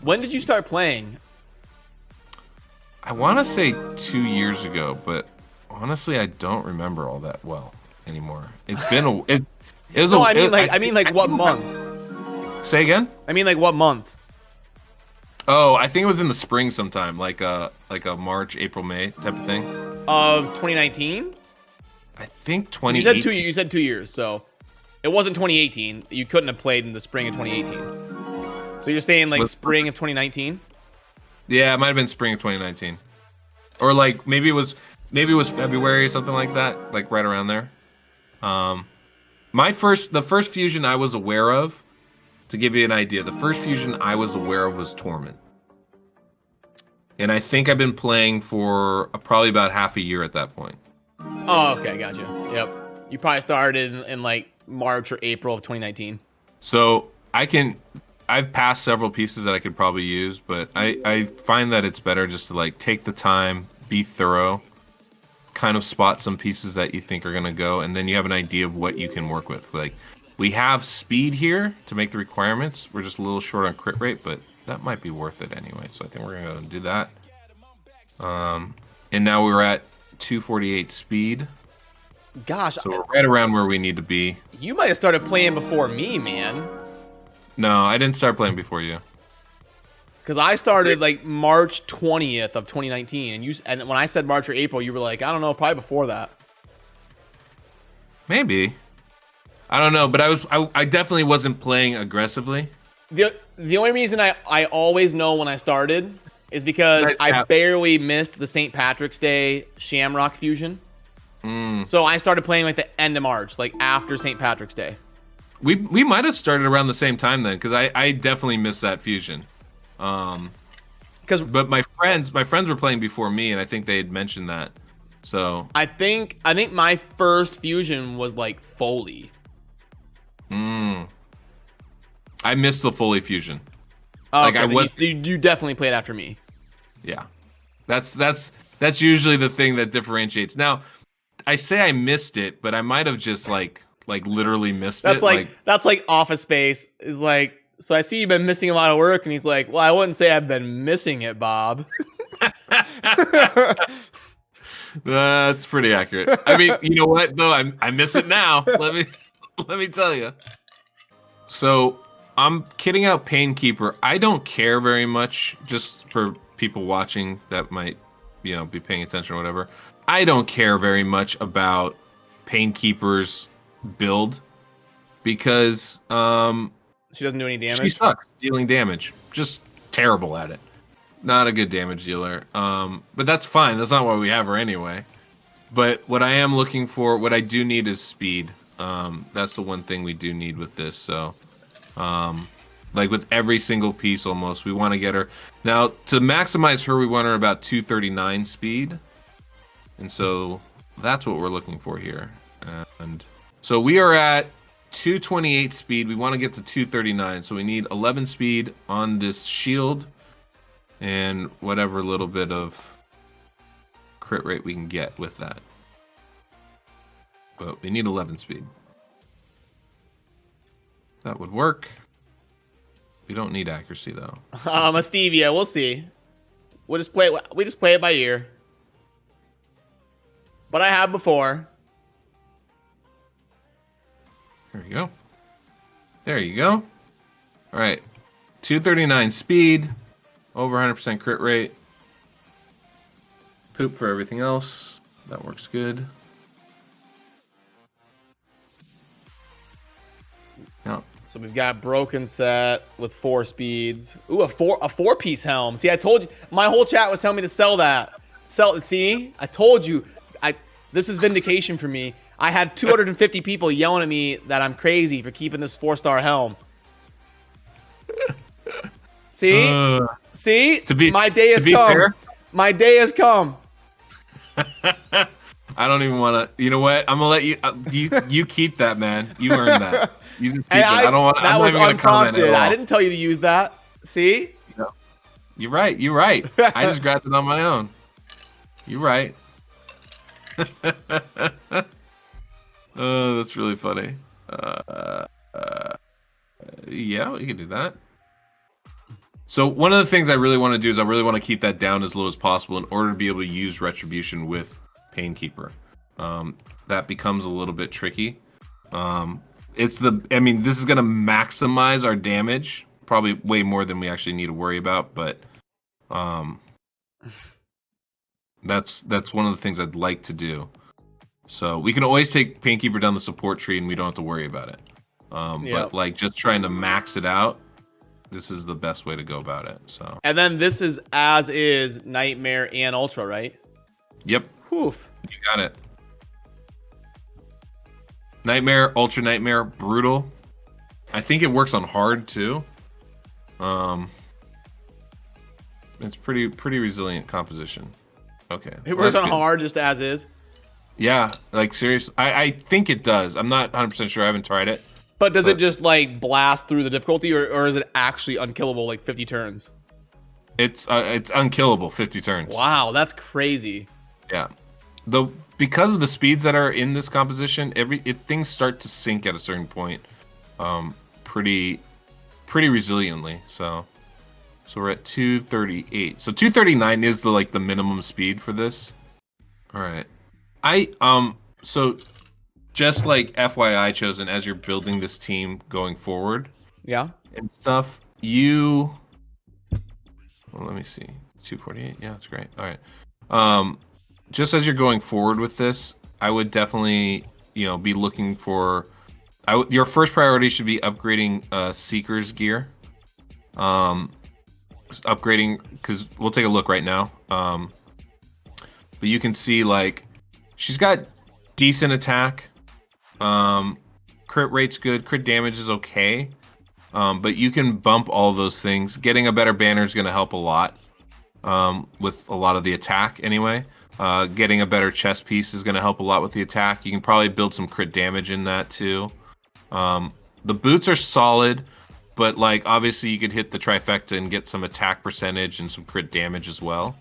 when did you start playing? I want to say 2 years ago, but honestly, I don't remember all that well anymore. It's been I mean like what month? Say again? I mean like what month? Oh, I think it was in the spring sometime, like a March, April, May type of thing. Of 2019? I think 2018. You said 2 years, so it wasn't 2018. You couldn't have played in the spring of 2018. So you're saying like spring of 2019? Yeah, it might have been spring of 2019, or like maybe it was February or something like that, like right around there. The first fusion I was aware of, to give you an idea, the first fusion I was aware of was Torment, and I think I've been playing for probably about half a year at that point. Oh, okay, gotcha. Yep, you probably started in like March or April of 2019. So I've passed several pieces that I could probably use, but I find that it's better just to like take the time, be thorough, kind of spot some pieces that you think are going to go, and then you have an idea of what you can work with. Like, we have speed here to make the requirements. We're just a little short on crit rate, but that might be worth it anyway, so I think we're going to do that. And now we're at 248 speed. Gosh. So we're right around where we need to be. You might have started playing before me, man. No, I didn't start playing before you. Because I started like March 20th of 2019, and when I said March or April, you were like, I don't know, probably before that. Maybe. I don't know, but I definitely wasn't playing aggressively. The only reason I always know when I started is because I barely missed the St. Patrick's Day Shamrock fusion. So I started playing like the end of March, like after St. Patrick's Day. We might have started around the same time then, because I definitely missed that fusion. But my friends were playing before me, and I think they had mentioned that. So I think my first fusion was like Foley. I missed the Foley fusion. Oh, Like okay, you definitely played after me. Yeah, that's usually the thing that differentiates. Now, I say I missed it, but I might have just like literally missed That's it. that's like Office Space is like. So I see you've been missing a lot of work, and he's like, "Well, I wouldn't say I've been missing it, Bob." That's pretty accurate. I mean, you know what though? I miss it now. Let me tell you. So I'm kidding out Painkeeper. I don't care very much, just for people watching that might, be paying attention or whatever. I don't care very much about Painkeeper's build because she doesn't do any damage. She sucks dealing damage. Just terrible at it. Not a good damage dealer. But that's fine. That's not why we have her anyway. But what I am looking for, what I do need is speed. That's the one thing we do need with this. So, like with every single piece almost, we want to get her. Now, to maximize her, we want her about 239 speed. And so that's what we're looking for here. And so we are at 228 speed. We want to get to 239. So we need 11 speed on this shield. And whatever little bit of crit rate we can get with that. But we need 11 speed. That would work. We don't need accuracy though. A Stevia, we'll see. We just play it by ear. But I have before. There you go. There you go. All right. 239 speed. Over 100% crit rate. Poop for everything else. That works good. Now, so we've got broken set with 4 speeds. Ooh, a four-piece helm. See, I told you. My whole chat was telling me to sell that. See, I told you. This is vindication for me. I had 250 people yelling at me that I'm crazy for keeping this 4-star helm. See? See? My day has come. Fair, my day has come. I don't even want to. You know what? I'm gonna let you. You keep that, man. You earned that. You just keep it. I don't want. That was unprompted. I didn't tell you to use that. See? No. You're right. You're right. I just grabbed it on my own. You're right. Oh, that's really funny. Yeah, we can do that. So one of the things I really want to do is I really want to keep that down as low as possible in order to be able to use Retribution with Painkeeper. That becomes a little bit tricky. I mean, this is going to maximize our damage, probably way more than we actually need to worry about, but that's one of the things I'd like to do. So we can always take Painkeeper down the support tree and we don't have to worry about it. But like just trying to max it out, this is the best way to go about it. So. And then this is as is Nightmare and Ultra, right? Yep. Oof. You got it. Nightmare, Ultra Nightmare, Brutal. I think it works on hard too. It's pretty resilient composition. Okay. It works on hard just as is. Yeah, like seriously, I think it does. I'm not 100% sure. I haven't tried it. But does it just like blast through the difficulty, or is it actually unkillable like 50 turns? It's unkillable 50 turns. Wow, that's crazy. Yeah, because of the speeds that are in this composition, things start to sink at a certain point, pretty resiliently. So we're at 238. So 239 is the minimum speed for this. All right. So just like FYI Chosen, as you're building this team going forward, yeah, and stuff, let me see, 248, yeah, that's great. All right, just as you're going forward with this, I would definitely, be looking for, your first priority should be upgrading Seeker's gear, upgrading, because we'll take a look right now, but you can see she's got decent attack. Crit rate's good. Crit damage is okay. But you can bump all those things. Getting a better banner is going to help a lot. With a lot of the attack anyway. Getting a better chest piece is going to help a lot with the attack. You can probably build some crit damage in that too. The boots are solid. but like obviously you could hit the trifecta and get some attack percentage and some crit damage as well.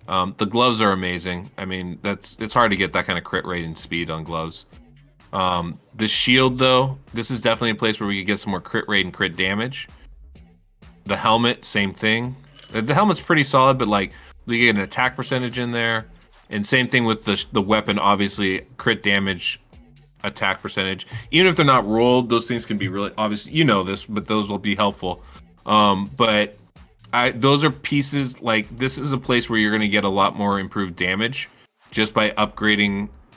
The gloves are amazing. I mean, it's hard to get that kind of crit rate and speed on gloves. The shield, though, this is definitely a place where we could get some more crit rate and crit damage. The helmet, same thing. The helmet's pretty solid, but like we get an attack percentage in there, and same thing with the weapon. Obviously, crit damage, attack percentage. Even if they're not rolled, those things can be really obvious. You know this, but those will be helpful. But those are pieces like this is a place where you're going to get a lot more improved damage just by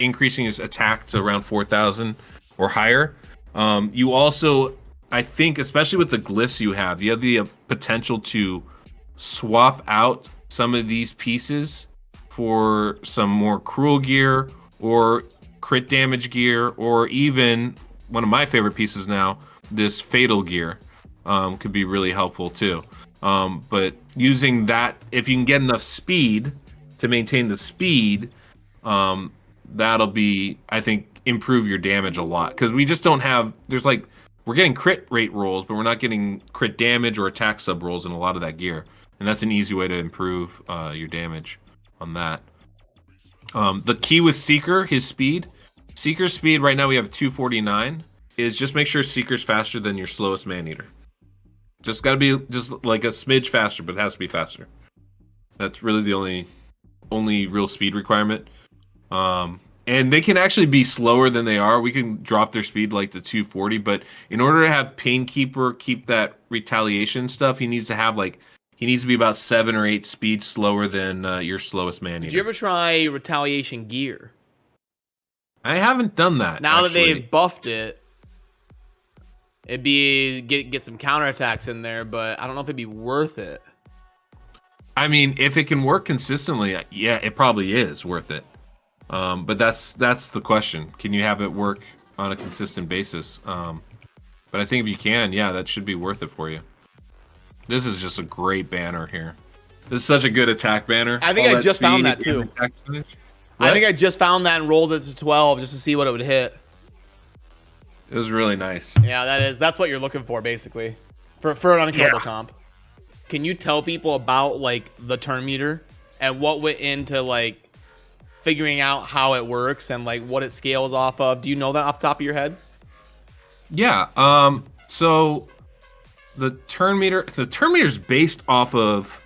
increasing his attack to around 4,000 or higher. You also, I think, especially with the glyphs you have the potential to swap out some of these pieces for some more cruel gear or crit damage gear, or even one of my favorite pieces now, this fatal gear, could be really helpful too. But using that, if you can get enough speed to maintain the speed, that'll be, I think, improve your damage a lot. Because we just don't have, we're getting crit rate rolls, but we're not getting crit damage or attack sub rolls in a lot of that gear. And that's an easy way to improve your damage on that. The key with Seeker, his speed. Seeker's speed, right now we have 249, is just make sure Seeker's faster than your slowest Maneater. Just gotta be just like a smidge faster, but it has to be faster. That's really the only real speed requirement. And they can actually be slower than they are. We can drop their speed like to 240, but in order to have Painkeeper keep that retaliation stuff, he needs to be about 7 or 8 speed slower than your slowest Maneater. Did you ever try retaliation gear? I haven't done that. Now that they've buffed it, it'd be get some counterattacks in there, but I don't know if it'd be worth it. I mean, if it can work consistently, yeah, it probably is worth it. But that's the question. Can you have it work on a consistent basis? But I think if you can, yeah, that should be worth it for you. This is just a great banner here. This is such a good attack banner. I think I just found that too. I think I just found that and rolled it to 12 just to see what it would hit. It was really nice. Yeah, that's what you're looking for basically for an unkillable comp. Can you tell people about like the turn meter and what went into like figuring out how it works and like what it scales off of? Do you know that off the top of your head? Yeah. So the turn meter is based off of,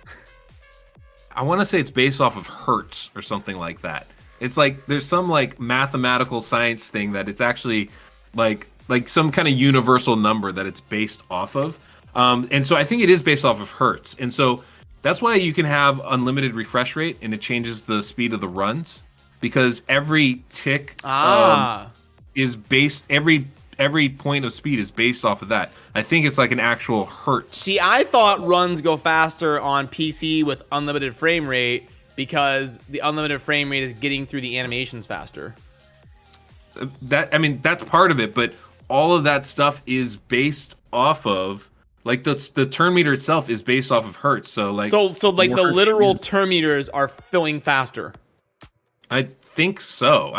I want to say it's based off of hertz or something like that. It's like there's some like mathematical science thing that it's actually like some kind of universal number that it's based off of. And so I think it is based off of hertz. And so that's why you can have unlimited refresh rate and it changes the speed of the runs, because every tick is based, every point of speed is based off of that. I think it's like an actual hertz. See, I thought runs go faster on PC with unlimited frame rate because the unlimited frame rate is getting through the animations faster. That's part of it, but all of that stuff is based off of like the turn meter itself is based off of hertz. So like the literal turn meters are filling faster. I think so.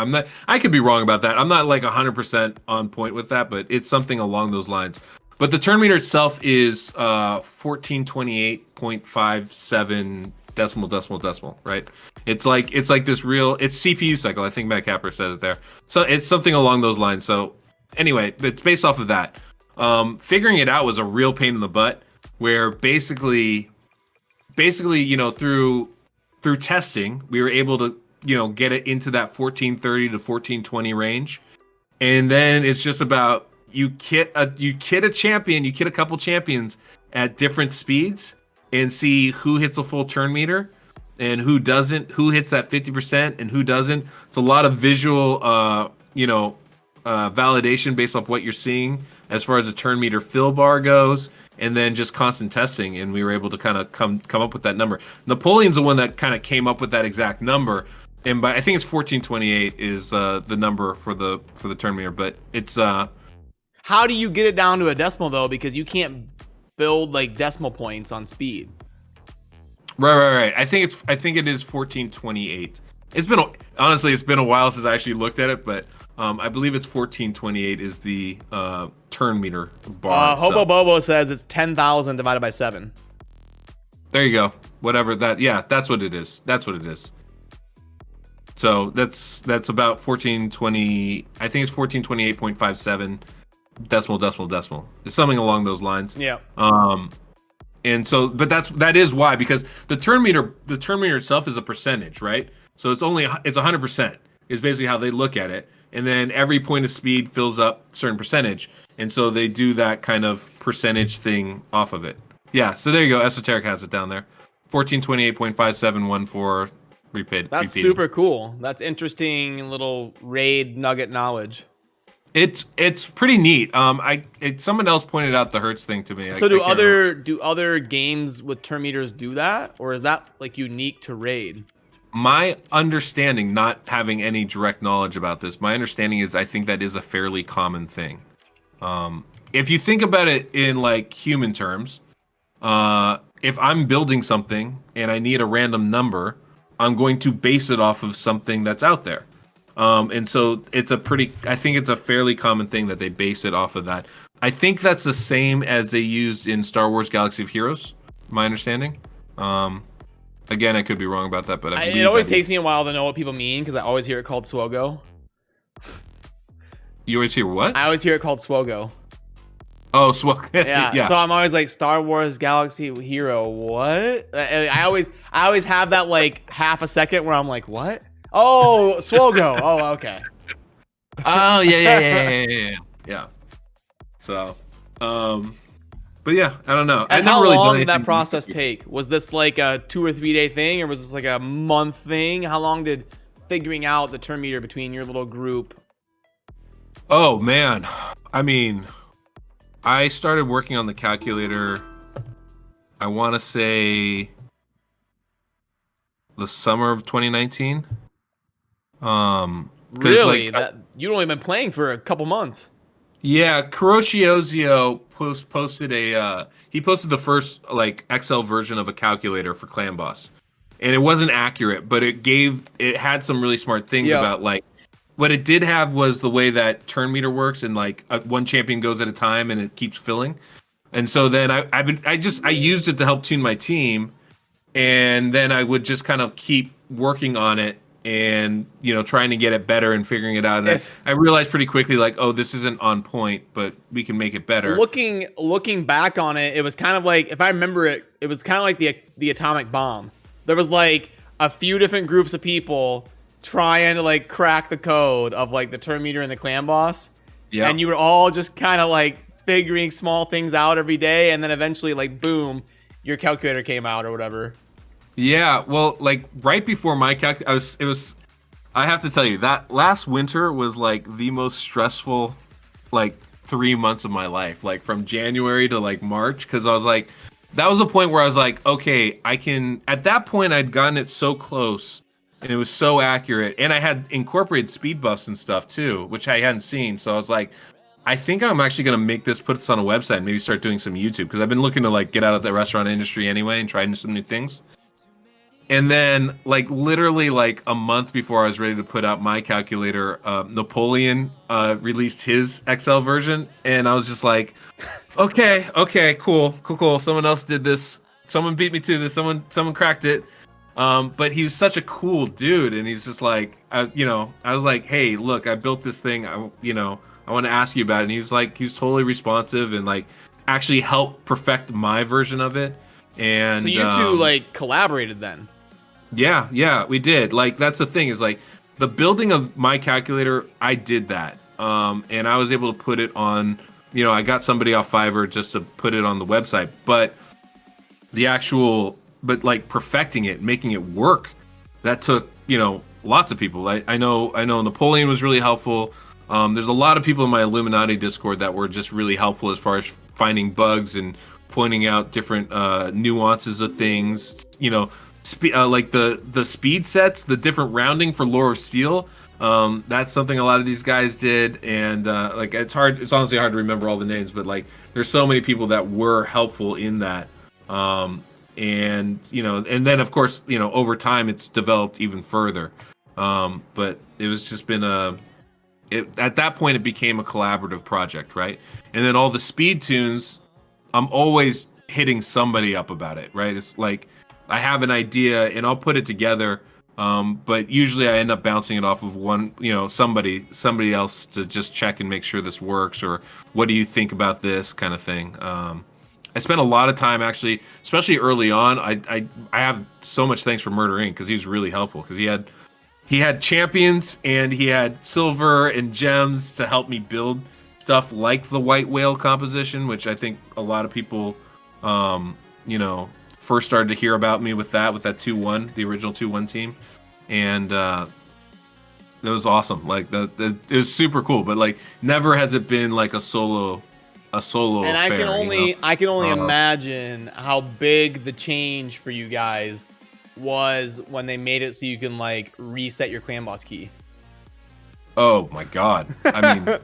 I could be wrong about that. I'm not like 100% on point with that, but it's something along those lines. But the turn meter itself is 1428.57 decimal, right? It's like this real, it's CPU cycle. I think Matt Capper said it there. So it's something along those lines. So anyway, it's based off of that. Figuring it out was a real pain in the butt, where basically, through testing, we were able to, get it into that 1430 to 1420 range. And then it's just about you kit a champion, you kit a couple champions at different speeds and see who hits a full turn meter and who doesn't, who hits that 50% and who doesn't. It's a lot of visual, validation based off what you're seeing as far as the turn meter fill bar goes, and then just constant testing, and we were able to kind of come up with that number. Napoleon's the one that kind of came up with that exact number, and I think it's 1428 is the number for the turn meter, but it's how do you get it down to a decimal though? Because you can't build like decimal points on speed. Right. I think it is 1428. It's been it's been a while since I actually looked at it, but I believe it's 1428 is the turn meter bar. Hobo Bobo says it's 10,000 divided by 7. There you go. Whatever that. Yeah, that's what it is. That's what it is. So that's about 1420. I think it's 1428.57 decimal. It's something along those lines. Yeah. And so, but that is why, because the turn meter itself is a percentage, right? So it's 100% is basically how they look at it. And then every point of speed fills up a certain percentage. And so they do that kind of percentage thing off of it. Yeah, so there you go. Esoteric has it down there. 1428.5714 repeat. That's super cool. That's interesting little RAID nugget knowledge. It's pretty neat. Someone else pointed out the Hertz thing to me. So do other games with turn meters do that, or is that like unique to RAID? My understanding, not having any direct knowledge about this, my understanding is I think that is a fairly common thing. If you think about it in like human terms, if I'm building something and I need a random number, I'm going to base it off of something that's out there. And so I think it's a fairly common thing that they base it off of that. I think that's the same as they used in Star Wars Galaxy of Heroes, my understanding. Again, I could be wrong about that, but it always takes me a while to know what people mean because I always hear it called SWOGO. You always hear what? I always hear it called SWOGO. Oh, SWOGO. Yeah. So I'm always like, Star Wars Galaxy Hero, what? I always have that like half a second where I'm like, what? Oh, SWOGO. Oh, okay. Oh, yeah. So, but yeah, I don't know. And how long did that process take? Was this like a 2 or 3 day thing, or was this like a month thing? How long did figuring out the turn meter between your little group? Oh man, I mean, I started working on the calculator, I want to say the summer of 2019. Really? Like, you'd only been playing for a couple months. Yeah, Kuroshiozio posted he posted the first like Excel version of a calculator for Clan Boss. And it wasn't accurate, but it had some really smart things about like what it did have was the way that turn meter works, and like one champion goes at a time and it keeps filling. And so then I used it to help tune my team, and then I would just kind of keep working on it and, you know, trying to get it better and figuring it out. And I realized pretty quickly, like, oh, this isn't on point, but we can make it better. Looking back on it, it was kind of like, if I remember it, it was kind of like the atomic bomb. There was like a few different groups of people trying to like crack the code of like the turn meter and the clan boss. Yeah. And you were all just kind of like figuring small things out every day, and then eventually, like, boom, your calculator came out or whatever. Yeah, well, like right before my I have to tell you, that last winter was like the most stressful like 3 months of my life, like from January to like March, because I was like, that was a point where I was like, okay, at that point I'd gotten it so close and it was so accurate, and I had incorporated speed buffs and stuff too, which I hadn't seen. So I was like, I think I'm actually gonna put this on a website and maybe start doing some YouTube, because I've been looking to like get out of the restaurant industry anyway and try some new things. And then, like, literally, like, a month before I was ready to put out my calculator, Napoleon released his Excel version, and I was just like, okay, cool. Someone else did this. Someone beat me to this. Someone cracked it. But he was such a cool dude, and he's just like, I was like, hey, look, I built this thing. I want to ask you about it. And he was totally responsive and like actually helped perfect my version of it. And so you two like collaborated then. Yeah, we did. Like, that's the thing, is like the building of my calculator, I did that. And I was able to put it on, I got somebody off Fiverr just to put it on the website, but like perfecting it, making it work, that took, lots of people. I know Napoleon was really helpful. There's a lot of people in my Illuminati Discord that were just really helpful as far as finding bugs and pointing out different nuances of things, like the speed sets, the different rounding for Lore of Steel. That's something a lot of these guys did, and like it's honestly hard to remember all the names, but like there's so many people that were helpful in that. And then of course, over time it's developed even further. But it was just been at that point it became a collaborative project, right? And then all the speed tunes, I'm always hitting somebody up about it, right? It's like I have an idea and I'll put it together, but usually I end up bouncing it off of one, somebody else to just check and make sure this works, or what do you think about this kind of thing. I spent a lot of time actually, especially early on. I have so much thanks for Murder Inc. because he's really helpful, because he had champions and he had silver and gems to help me build stuff like the white whale composition, which I think a lot of people, first started to hear about me with that 2-1, the original 2-1 team, and that was awesome. Like it was super cool, but like never has it been like a solo. And I affair, I can only imagine how big the change for you guys was when they made it so you can like reset your clan boss key. Oh my god! I mean,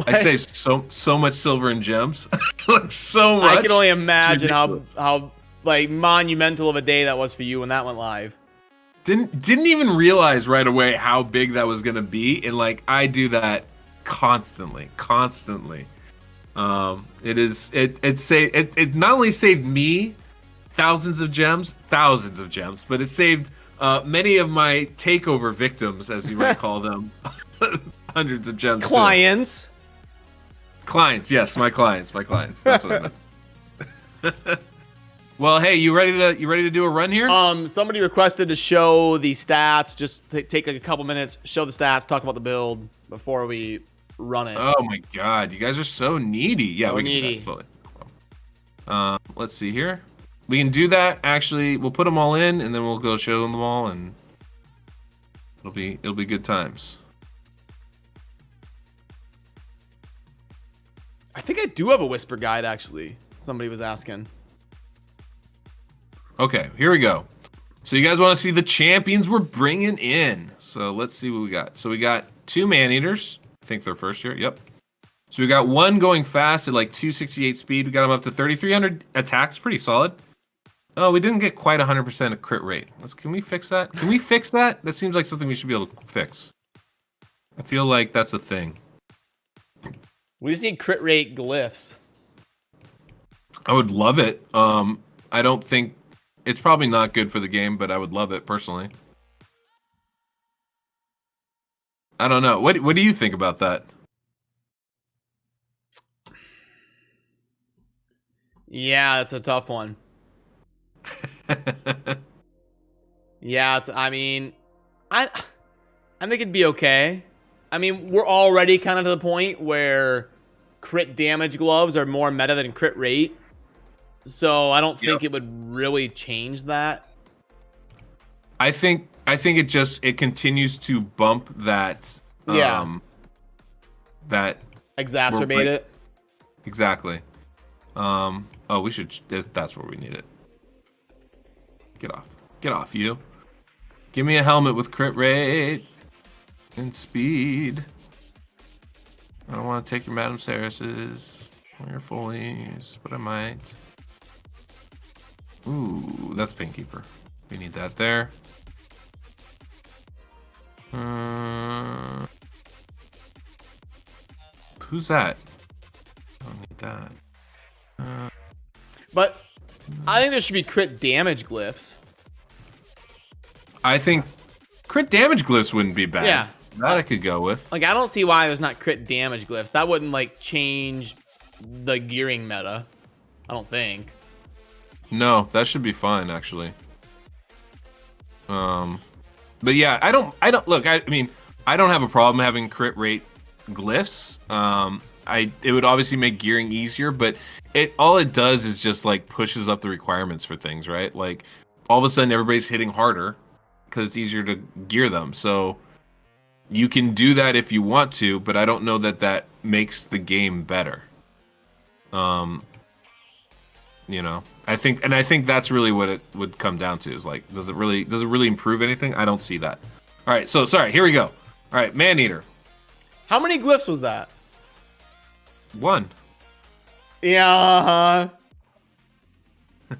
I saved so much silver and gems, like so much. I can only imagine how like monumental of a day that was for you when that went live. Didn't even realize right away how big that was gonna be, and like I do that constantly. It not only saved me thousands of gems, but it saved many of my takeover victims, as you might call them, hundreds of gems. Clients, yes, my clients. That's what I meant. Well, hey, you ready to do a run here? Somebody requested to show the stats. Just take like a couple minutes, show the stats, talk about the build before we run it. Oh my god, you guys are so needy. Yeah, we needy. Can do that, totally. Let's see here. We can do that. Actually, we'll put them all in, and then we'll go show them all, and it'll be good times. I think I do have a whisper guide. Actually, somebody was asking. Okay, here we go. So you guys want to see the champions we're bringing in? So let's see what we got. So we got 2 man-eaters. I think they're first here. Yep. So we got one going fast at like 268 speed. We got him up to 3,300 attacks. Pretty solid. Oh, we didn't get quite 100% of crit rate. Can we fix that? Can we fix that? That seems like something we should be able to fix. I feel like that's a thing. We just need crit rate glyphs. I would love it. I don't think it's probably not good for the game, but I would love it personally. I don't know. What do you think about that? Yeah, that's a tough one. Yeah, I think it'd be okay. I mean, we're already kind of to the point where crit damage gloves are more meta than crit rate. So I don't think it would really change that. I think it continues to bump that that exacerbate it. Exactly. We should, that's where we need it. Get off you. Give me a helmet with crit rate and speed. I don't want to take your Madame Ceres's or your Foley's, but I might. Ooh, that's Painkeeper. We need that there. Who's that? I don't need that. But I think there should be crit damage glyphs. I think crit damage glyphs wouldn't be bad. Yeah. That I could go with. Like, I don't see why there's not crit damage glyphs. That wouldn't, like, change the gearing meta. I don't think. No, that should be fine, actually. But yeah, I don't look, I mean, I don't have a problem having crit rate glyphs. It would obviously make gearing easier, but all it does is just like pushes up the requirements for things, right? Like all of a sudden everybody's hitting harder because it's easier to gear them. So you can do that if you want to, but I don't know that makes the game better. I think that's really what it would come down to, is like, does it really improve anything? I don't see that. All right, so sorry, here we go. All right, Man-Eater. How many glyphs was that? 1. Yeah.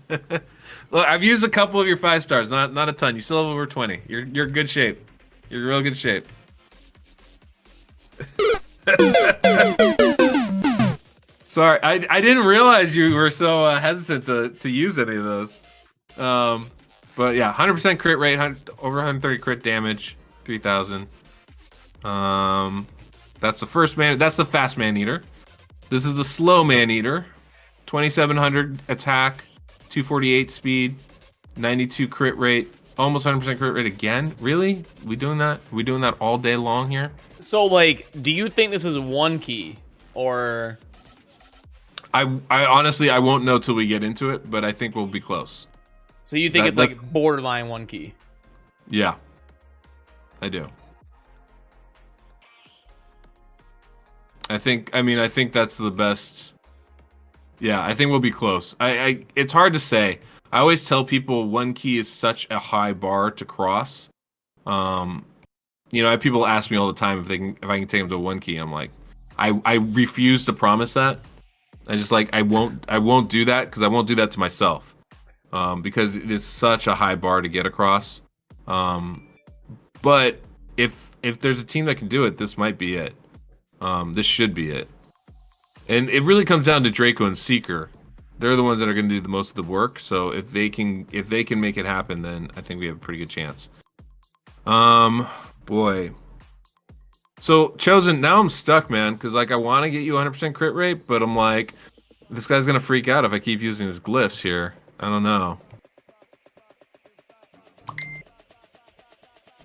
Look, I've used a couple of your 5 stars, not a ton. You still have over 20. You're in good shape. You're in real good shape. Sorry, I didn't realize you were so hesitant to use any of those. But yeah, 100% crit rate, over 130 crit damage, 3,000. That's the first man. That's the fast man eater. This is the slow man eater. 2,700 attack, 248 speed, 92 crit rate, almost 100% crit rate again. Really? We doing that? We doing that all day long here? So, like, do you think this is one key, or? I honestly, I won't know till we get into it, but I think we'll be close. So you think it's like borderline one key? Yeah, I do. I think that's the best. Yeah, I think we'll be close. It's hard to say. I always tell people one key is such a high bar to cross. You know, people ask me all the time if I can take them to one key. I'm like, I refuse to promise that. I just like I won't do that because I won't do that to myself. Because it is such a high bar to get across. But if there's a team that can do it, this might be it. This should be it. And it really comes down to Draco and Seeker. They're the ones that are going to do the most of the work. So if they can make it happen, then I think we have a pretty good chance. Boy. So Chosen, now I'm stuck, man, because like I want to get you 100% crit rate, but I'm like, this guy's gonna freak out if I keep using his glyphs here. I don't know.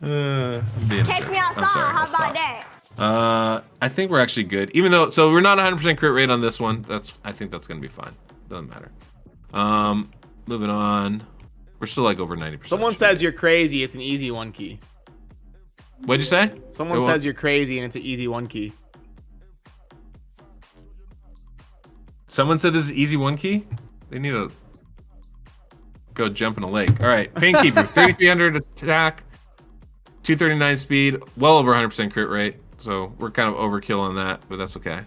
Take me outside. How about that? I think we're actually good. Even though, so we're not 100% crit rate on this one. I think that's gonna be fine. Doesn't matter. Moving on. We're still like over 90%. Someone says you're crazy. It's an easy one key. What'd you say? Someone says you're crazy and it's an easy one key. Someone said this is easy one key? They need to go jump in a lake. All right, Painkeeper, 3,300 attack, 239 speed, well over 100% crit rate. So we're kind of overkill on that, but that's okay.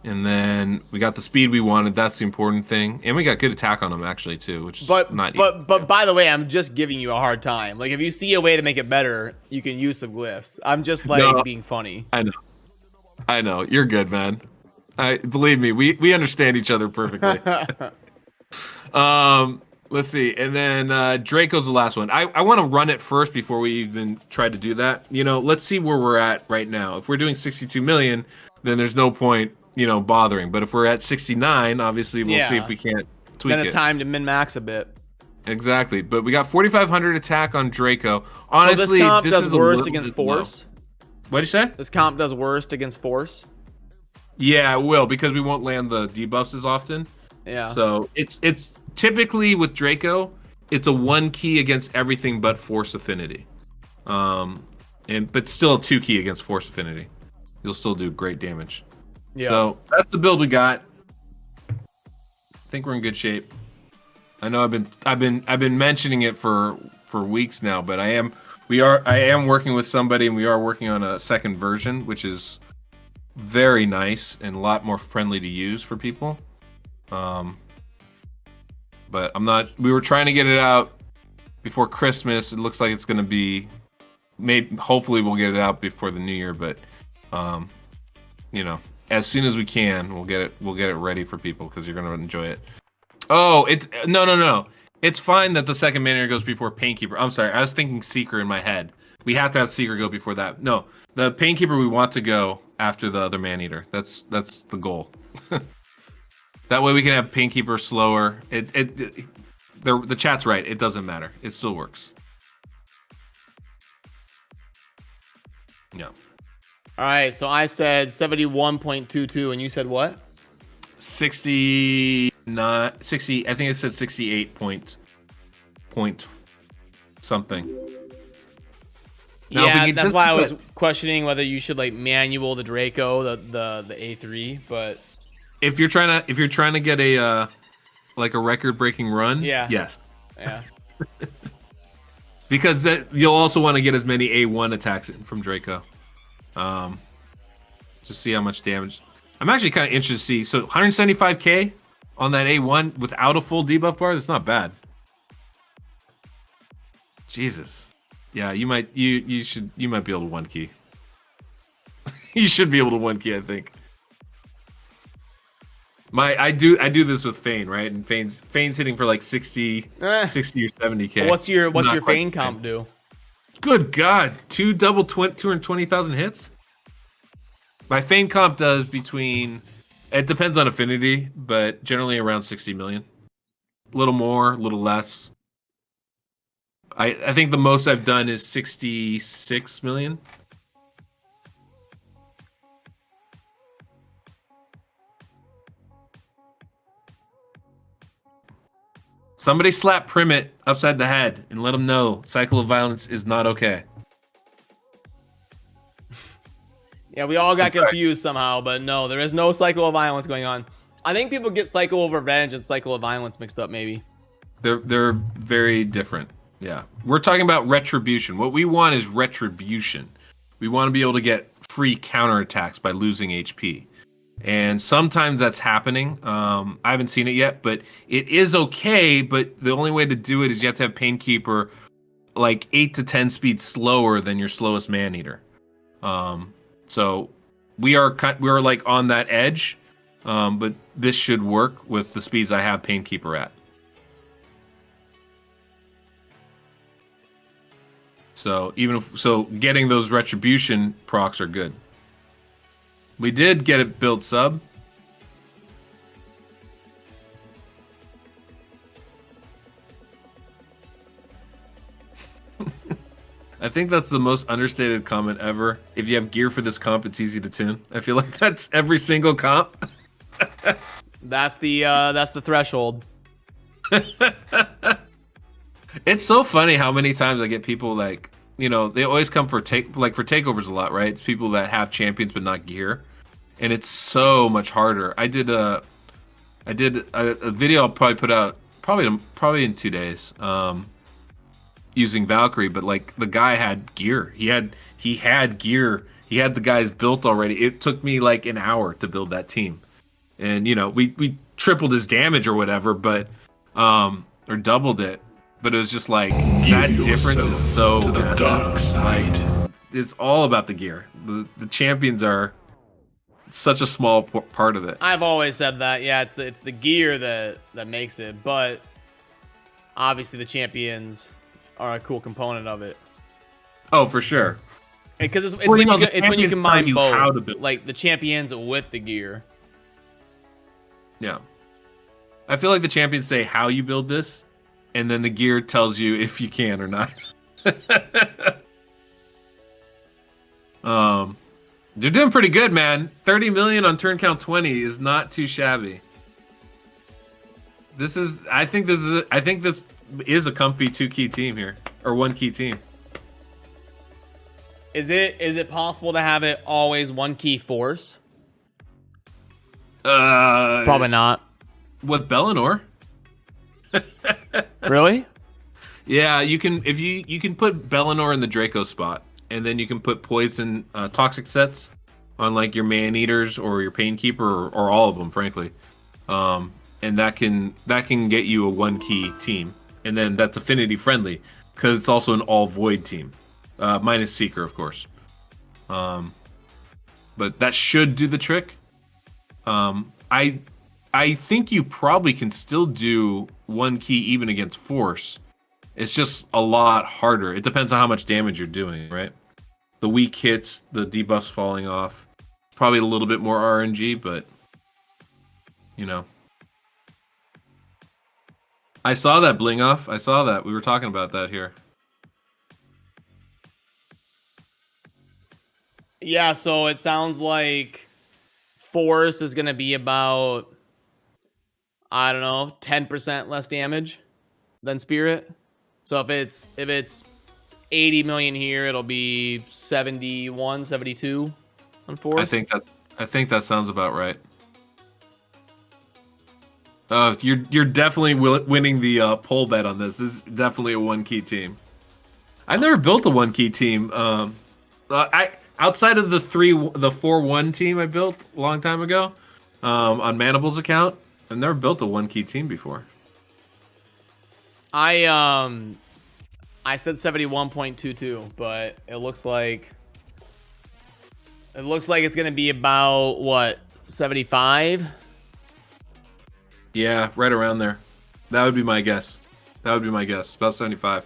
And then we got the speed we wanted. That's the important thing. And we got good attack on him actually too, which is not easy. But by the way, I'm just giving you a hard time. Like if you see a way to make it better, you can use some glyphs. I'm just like being funny. I know. You're good, man. Believe me, we understand each other perfectly. Let's see. And then Draco's the last one. I want to run it first before we even try to do that. You know, let's see where we're at right now. If we're doing 62 million, then there's no point, you know, bothering. But if we're at 69, obviously we'll see if we can't tweak it. Then it's time to min-max a bit. Exactly. But we got 4,500 attack on Draco. Honestly, so this comp does worse against Force? What'd you say? This comp does worst against Force? Yeah, it will, because we won't land the debuffs as often. Yeah. So it's typically with Draco, it's a one key against everything but Force Affinity. But still a 2 key against Force Affinity. You'll still do great damage. Yeah. So that's the build we got. I think we're in good shape. I know I've been mentioning it for weeks now, but I am working with somebody, and we are working on a second version, which is very nice and a lot more friendly to use for people. But I'm not. We were trying to get it out before Christmas. It looks like it's going to be. Hopefully, we'll get it out before the New Year. But, you know, as soon as we can, we'll get it ready for people because you're going to enjoy it. Oh, no. It's fine that the second Maneater goes before Painkeeper. I'm sorry, I was thinking Seeker in my head. We have to have Seeker go before that. No, the Painkeeper we want to go after the other Maneater. That's the goal. That way we can have Painkeeper slower. The chat's right. It doesn't matter. It still works. Yeah. All right. So I said 71.22, and you said what? 60. I think it said 68 point something. Now, yeah, that's why I was questioning whether you should like manual the Draco, the A3, but if you're trying to get a like a record-breaking run, yes. Yeah. Because you'll also want to get as many A1 attacks from Draco. Just see how much damage. I'm actually kind of interested to see. So 175k on that A1 without a full debuff bar, that's not bad. Jesus. Yeah, you might be able to one key. You should be able to one key, I think. I do this with Fane, right? And Fane's hitting for like 60 or 70k. What's your Fane comp do? Good God, 220,000 hits. My Fane comp does between, it depends on affinity, but generally around 60 million. A little more, a little less. I think the most I've done is 66 million. Somebody slap Primit upside the head and let him know cycle of violence is not okay. Yeah, we all got confused somehow, but no, there is no cycle of violence going on. I think people get cycle of revenge and cycle of violence mixed up, maybe. They're very different. Yeah, we're talking about retribution. What we want is retribution. We want to be able to get free counterattacks by losing HP. And sometimes that's happening. I haven't seen it yet, but it is okay. But the only way to do it is you have to have Painkeeper like 8 to 10 speeds slower than your slowest Maneater. So we're like on that edge, but this should work with the speeds I have Painkeeper at. So getting those retribution procs are good. We did get it build sub. I think that's the most understated comment ever. If you have gear for this comp, it's easy to tune. I feel like that's every single comp. That's the threshold. It's so funny how many times I get people like, they always come for takeovers a lot, right? It's people that have champions but not gear. And it's so much harder. I did a video I'll probably put out probably in 2 days, using Valkyrie, but like the guy had gear. He had gear. He had the guys built already. It took me like an hour to build that team. And we tripled his damage or whatever, but or doubled it. But it was just like that difference is so massive. Like it's all about the gear. The champions are such a small part of it. I've always said that. Yeah, it's the gear that makes it, but obviously the champions are a cool component of it. Oh, for sure. Because it's when you combine both, like the champions with the gear. Yeah, I feel like the champions say how you build this, and then the gear tells you if you can or not. They're doing pretty good, man. 30 million on turn count 20 is not too shabby. I think this is a comfy 2-key team here, or 1-key team. Is it possible to have it always 1-key force? Probably not. With Bellinor. Really? Yeah, you can you can put Bellinor in the Draco spot, and then you can put poison toxic sets on like your Maneaters or your Painkeeper or all of them, frankly. And that can get you a 1-key team, and then that's affinity friendly because it's also an all void team, minus Seeker, of course. But that should do the trick. I think you probably can still do 1-key even against Force. It's just a lot harder. It depends on how much damage you're doing, right? The weak hits, the debuffs falling off. Probably a little bit more RNG, but I saw that bling off. I saw that. We were talking about that here. Yeah, so it sounds like Force is going to be about, I don't know, 10% less damage than Spirit. So if it's 80 million here, it'll be 71, 72 on Force. I think that sounds about right. You're definitely winning the poll bet on this. This is definitely a 1-key team. I've never built a 1-key team. Outside of the 4-1 team I built a long time ago, on Manible's account, I've never built a 1-key team before. I said 71.22, but it looks like It looks like it's gonna be about what, 75? Yeah, right around there. That would be my guess. About 75.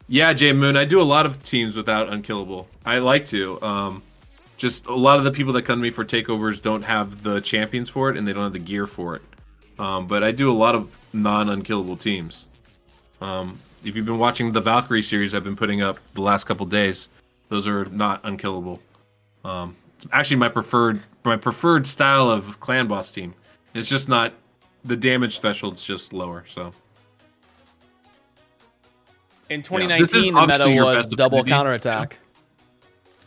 Yeah, J Moon, I do a lot of teams without unkillable. I like to. Just a lot of the people that come to me for takeovers don't have the champions for it, and they don't have the gear for it. But I do a lot of non-unkillable teams. If you've been watching the Valkyrie series I've been putting up the last couple days, those are not unkillable. It's actually my preferred style of clan boss team. It's just not the damage threshold's just lower. So in 2019, the meta was double counterattack.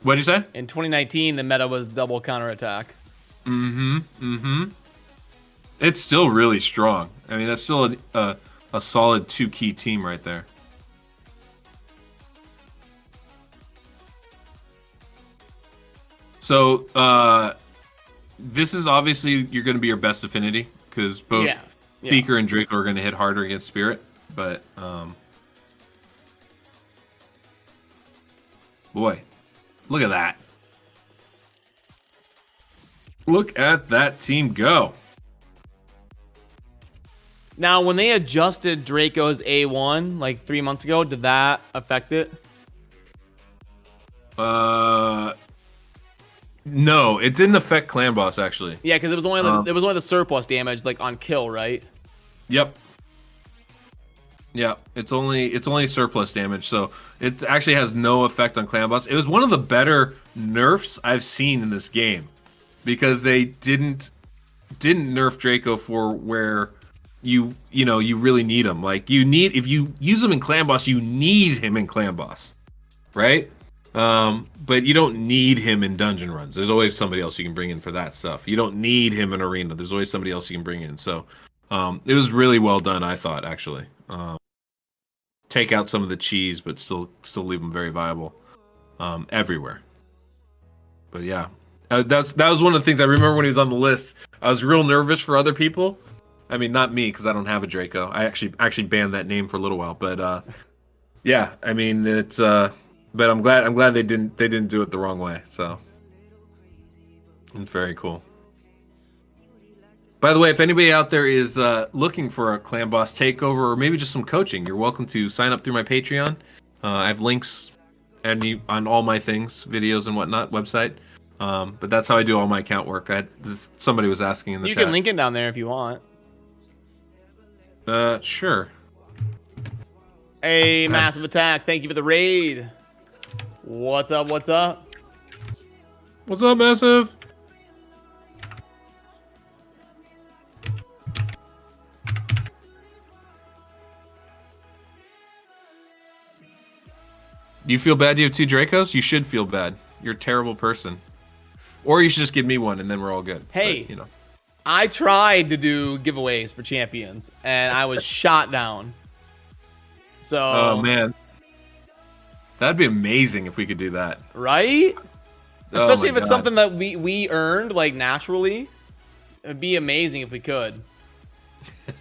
What'd you say? In 2019, the meta was double counterattack. It's still really strong. I mean, that's still a solid 2-key team right there. So, this is obviously you're going to be your best affinity because both Speaker and Draco are going to hit harder against Spirit. But, boy, look at that. Look at that team go. Now, when they adjusted Draco's A1 like 3 months ago, did that affect it? No, it didn't affect Clan Boss actually. Yeah, because it was only the surplus damage like on kill, right? Yep. Yeah, it's only surplus damage, so it actually has no effect on Clan Boss. It was one of the better nerfs I've seen in this game because they didn't nerf Draco for where you really need him. Like if you use him in Clan Boss, you need him in Clan Boss, right? But you don't need him in dungeon runs. There's always somebody else you can bring in for that stuff. You don't need him in arena. There's always somebody else you can bring in. So it was really well done, I thought, actually. Take out some of the cheese, but still leave them very viable everywhere. But yeah, that was one of the things I remember when he was on the list. I was real nervous for other people. I mean, not me, because I don't have a Draco. I actually banned that name for a little while. But yeah, I mean, it's but I'm glad they didn't do it the wrong way. So it's very cool. By the way, if anybody out there is looking for a Clan Boss takeover or maybe just some coaching, you're welcome to sign up through my Patreon. I have links on all my things, videos and whatnot, website. But that's how I do all my account work. Somebody was asking in the chat. You can link it down there if you want. Sure. Hey, Massive Attack, thank you for the raid. What's up, what's up? What's up, Massive? You feel bad you have 2 Dracos? You should feel bad. You're a terrible person. Or you should just give me one and then we're all good. Hey, but, you know. I tried to do giveaways for champions and I was shot down. So oh man. That'd be amazing if we could do that. Right? Especially if it's God. something that we earned like naturally. It'd be amazing if we could.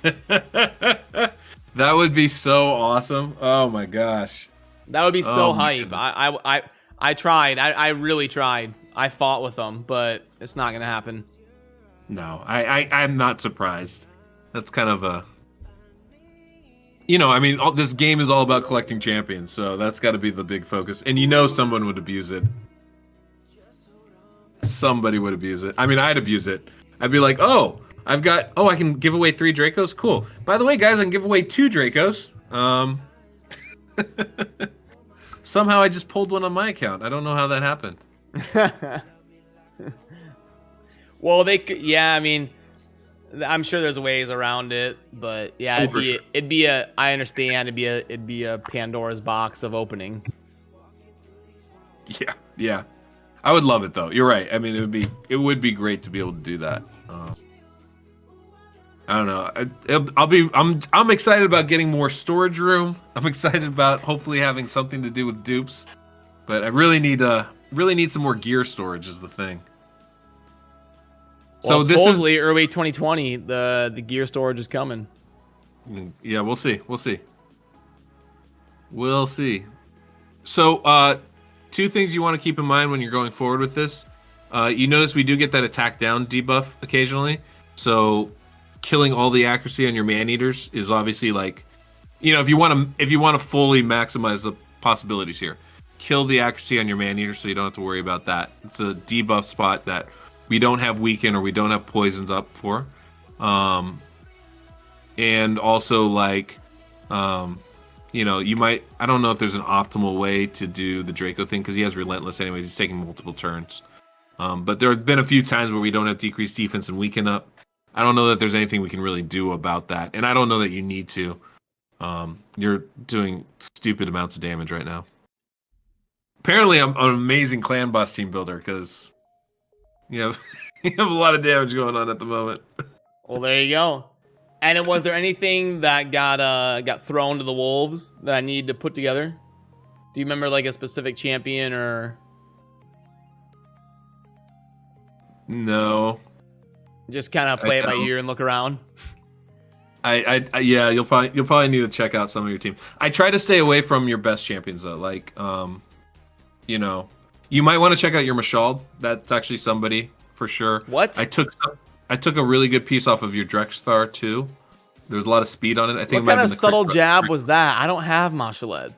That would be so awesome. Oh my gosh. That would be so hype. Goodness. I tried. I really tried. I fought with them, but it's not gonna happen. No, I'm not surprised. That's kind of a, I mean, this game is all about collecting champions, so that's got to be the big focus. And someone would abuse it. Somebody would abuse it. I mean, I'd abuse it. I'd be like, I can give away 3 Dracos? Cool. By the way, guys, I can give away 2 Dracos. Somehow I just pulled one on my account. I don't know how that happened. Well, I mean, I'm sure there's ways around it, but yeah, I understand, it'd be a Pandora's box of opening. Yeah. I would love it though. You're right. I mean, it would be great to be able to do that. I don't know. I'm excited about getting more storage room. I'm excited about hopefully having something to do with dupes, but I really need some more gear storage is the thing. Well, so supposedly early 2020, the gear storage is coming. Yeah, we'll see. So, two things you want to keep in mind when you're going forward with this. You notice we do get that attack down debuff occasionally. So killing all the accuracy on your man-eaters is obviously like, you know, if you want to fully maximize the possibilities here, kill the accuracy on your man-eater so you don't have to worry about that. It's a debuff spot that we don't have weaken or we don't have poisons up for. And also like, you know, you might, I don't know if there's an optimal way to do the Draco thing because he has Relentless anyways. He's taking multiple turns. But there have been a few times where we don't have decreased defense and weaken up. I don't know that there's anything we can really do about that. And I don't know that you need to. You're doing stupid amounts of damage right now. Apparently, I'm an amazing clan boss team builder because you have a lot of damage going on at the moment. Well, there you go. And then was there anything that got thrown to the wolves that I need to put together? Do you remember like a specific champion or? No. Just kind of play it by ear and look around. Yeah, you'll probably need to check out some of your team. I try to stay away from your best champions though. Like, you know, you might want to check out your Mashald. That's actually somebody for sure. What? I took a really good piece off of your Drexthar too. There's a lot of speed on it. I think. What kind of subtle jab was that? I don't have Mashaled.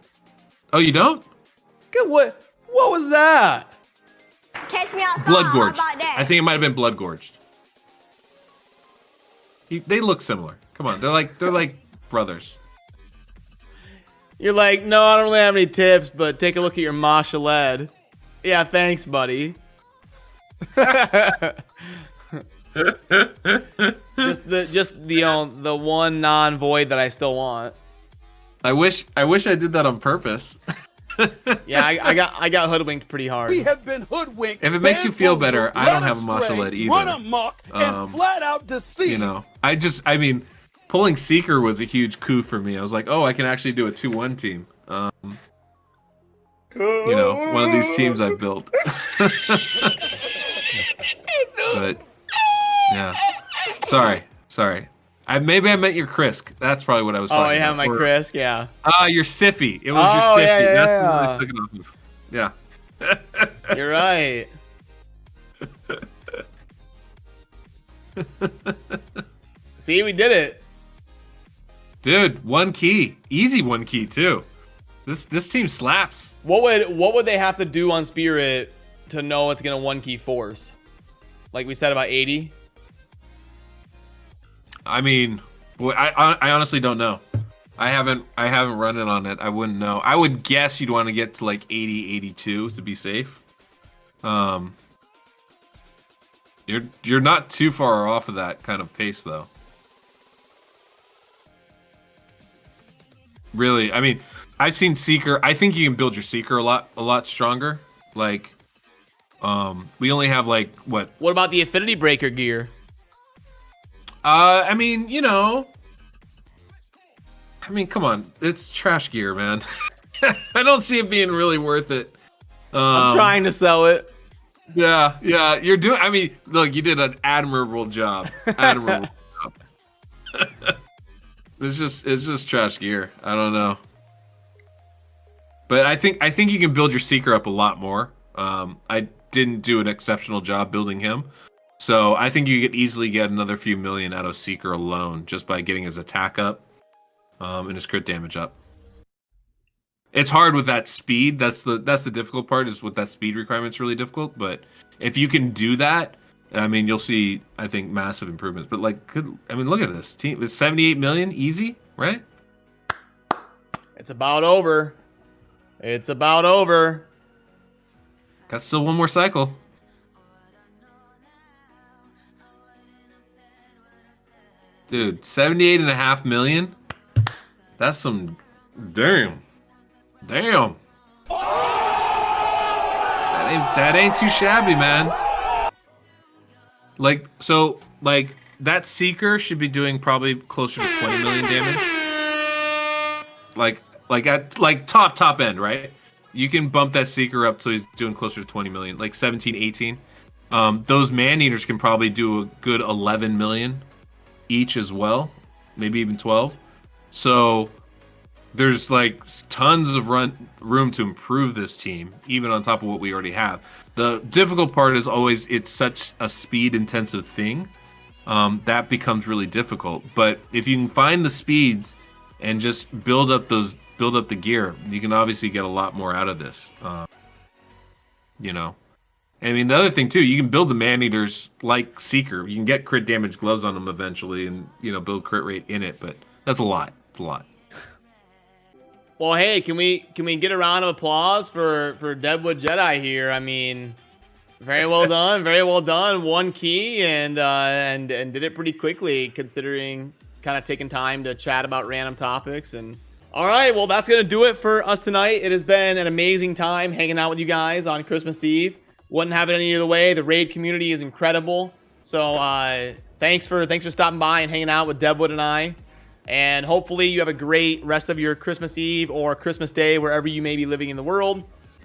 Oh, you don't? Good. What was that? Catch me outside. Blood gorged. How about that? I think it might have been blood gorged. They look similar. Come on, they're like brothers. You're like, no, I don't really have any tips, but take a look at your Mashaled. Yeah, thanks, buddy. just the one non-void that I still want. I wish I did that on purpose. Yeah, I got hoodwinked pretty hard. We have been hoodwinked. If it makes you feel better, I don't have a Mashaled either. Run amok and flat out deceive. You know, I mean, pulling Seeker was a huge coup for me. I was like, oh, I can actually do a 2-1 team. You know, one of these teams I've built. But yeah, sorry. Maybe I meant your Krisk. That's probably what I was talking about. Oh, yeah, my Krisk, yeah. Your Siffy. It was your Siffy. Yeah, That's what I took it off of. Yeah. You're right. See, we did it. Dude, 1 key. Easy 1 key, too. This team slaps. What would they have to do on Spirit to know it's going to 1 key force? Like we said, about 80? I mean, I honestly don't know. I haven't run it on it. I wouldn't know. I would guess you'd want to get to like 80, 82 to be safe. You're not too far off of that kind of pace though. Really, I mean, I've seen Seeker. I think you can build your Seeker a lot stronger. Like, we only have like what? What about the Affinity Breaker gear? I mean, you know, come on, it's trash gear, man. I don't see it being really worth it. I'm trying to sell it. Yeah, you're doing. I mean, look, you did an admirable job. Admirable job. It's just trash gear. I don't know, but I think you can build your Seeker up a lot more. I didn't do an exceptional job building him. So I think you could easily get another few million out of Seeker alone just by getting his attack up and his crit damage up. It's hard with that speed. That's the difficult part, is with that speed requirement's really difficult. But if you can do that, I mean, you'll see, I think, massive improvements. But like, look at this team. It's 78 million easy, right? It's about over. It's about over. Got still one more cycle. Dude, 78.5 million? That's some... Damn. That ain't too shabby, man. Like, so, like, that Seeker should be doing probably closer to 20 million damage. Like at top end, right? You can bump that Seeker up so he's doing closer to 20 million, like 17, 18. Those Man-Eaters can probably do a good 11 million each as well, maybe even 12. So there's like tons of room to improve this team, even on top of what we already have. The difficult part is always it's such a speed-intensive thing that becomes really difficult. But if you can find the speeds and just build up the gear, you can obviously get a lot more out of this. You know, I mean, the other thing too, you can build the man-eaters like Seeker. You can get crit damage gloves on them eventually, and build crit rate in it. But that's a lot. It's a lot. Well, hey, can we get a round of applause for Deadwood Jedi here? I mean, very well done, very well done. One key and did it pretty quickly, considering kind of taking time to chat about random topics. And all right, well, that's gonna do it for us tonight. It has been an amazing time hanging out with you guys on Christmas Eve. Wouldn't have it any other way. The raid community is incredible. So thanks for stopping by and hanging out with Deadwood and I. And hopefully you have a great rest of your Christmas Eve or Christmas Day, wherever you may be living in the world.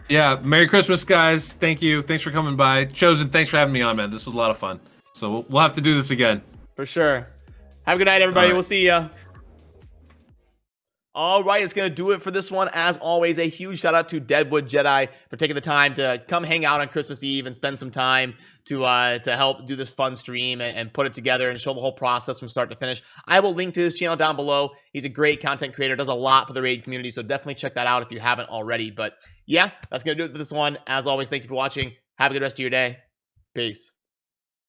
Yeah, Merry Christmas, guys. Thank you. Thanks for coming by. Chosen, thanks for having me on, man. This was a lot of fun. So we'll have to do this again. For sure. Have a good night, everybody. Right. We'll see ya. All right, it's going to do it for this one. As always, a huge shout out to Deadwood Jedi for taking the time to come hang out on Christmas Eve and spend some time to help do this fun stream and put it together and show the whole process from start to finish. I will link to his channel down below. He's a great content creator, does a lot for the raid community, so definitely check that out if you haven't already. But yeah, that's going to do it for this one. As always, thank you for watching. Have a good rest of your day. Peace.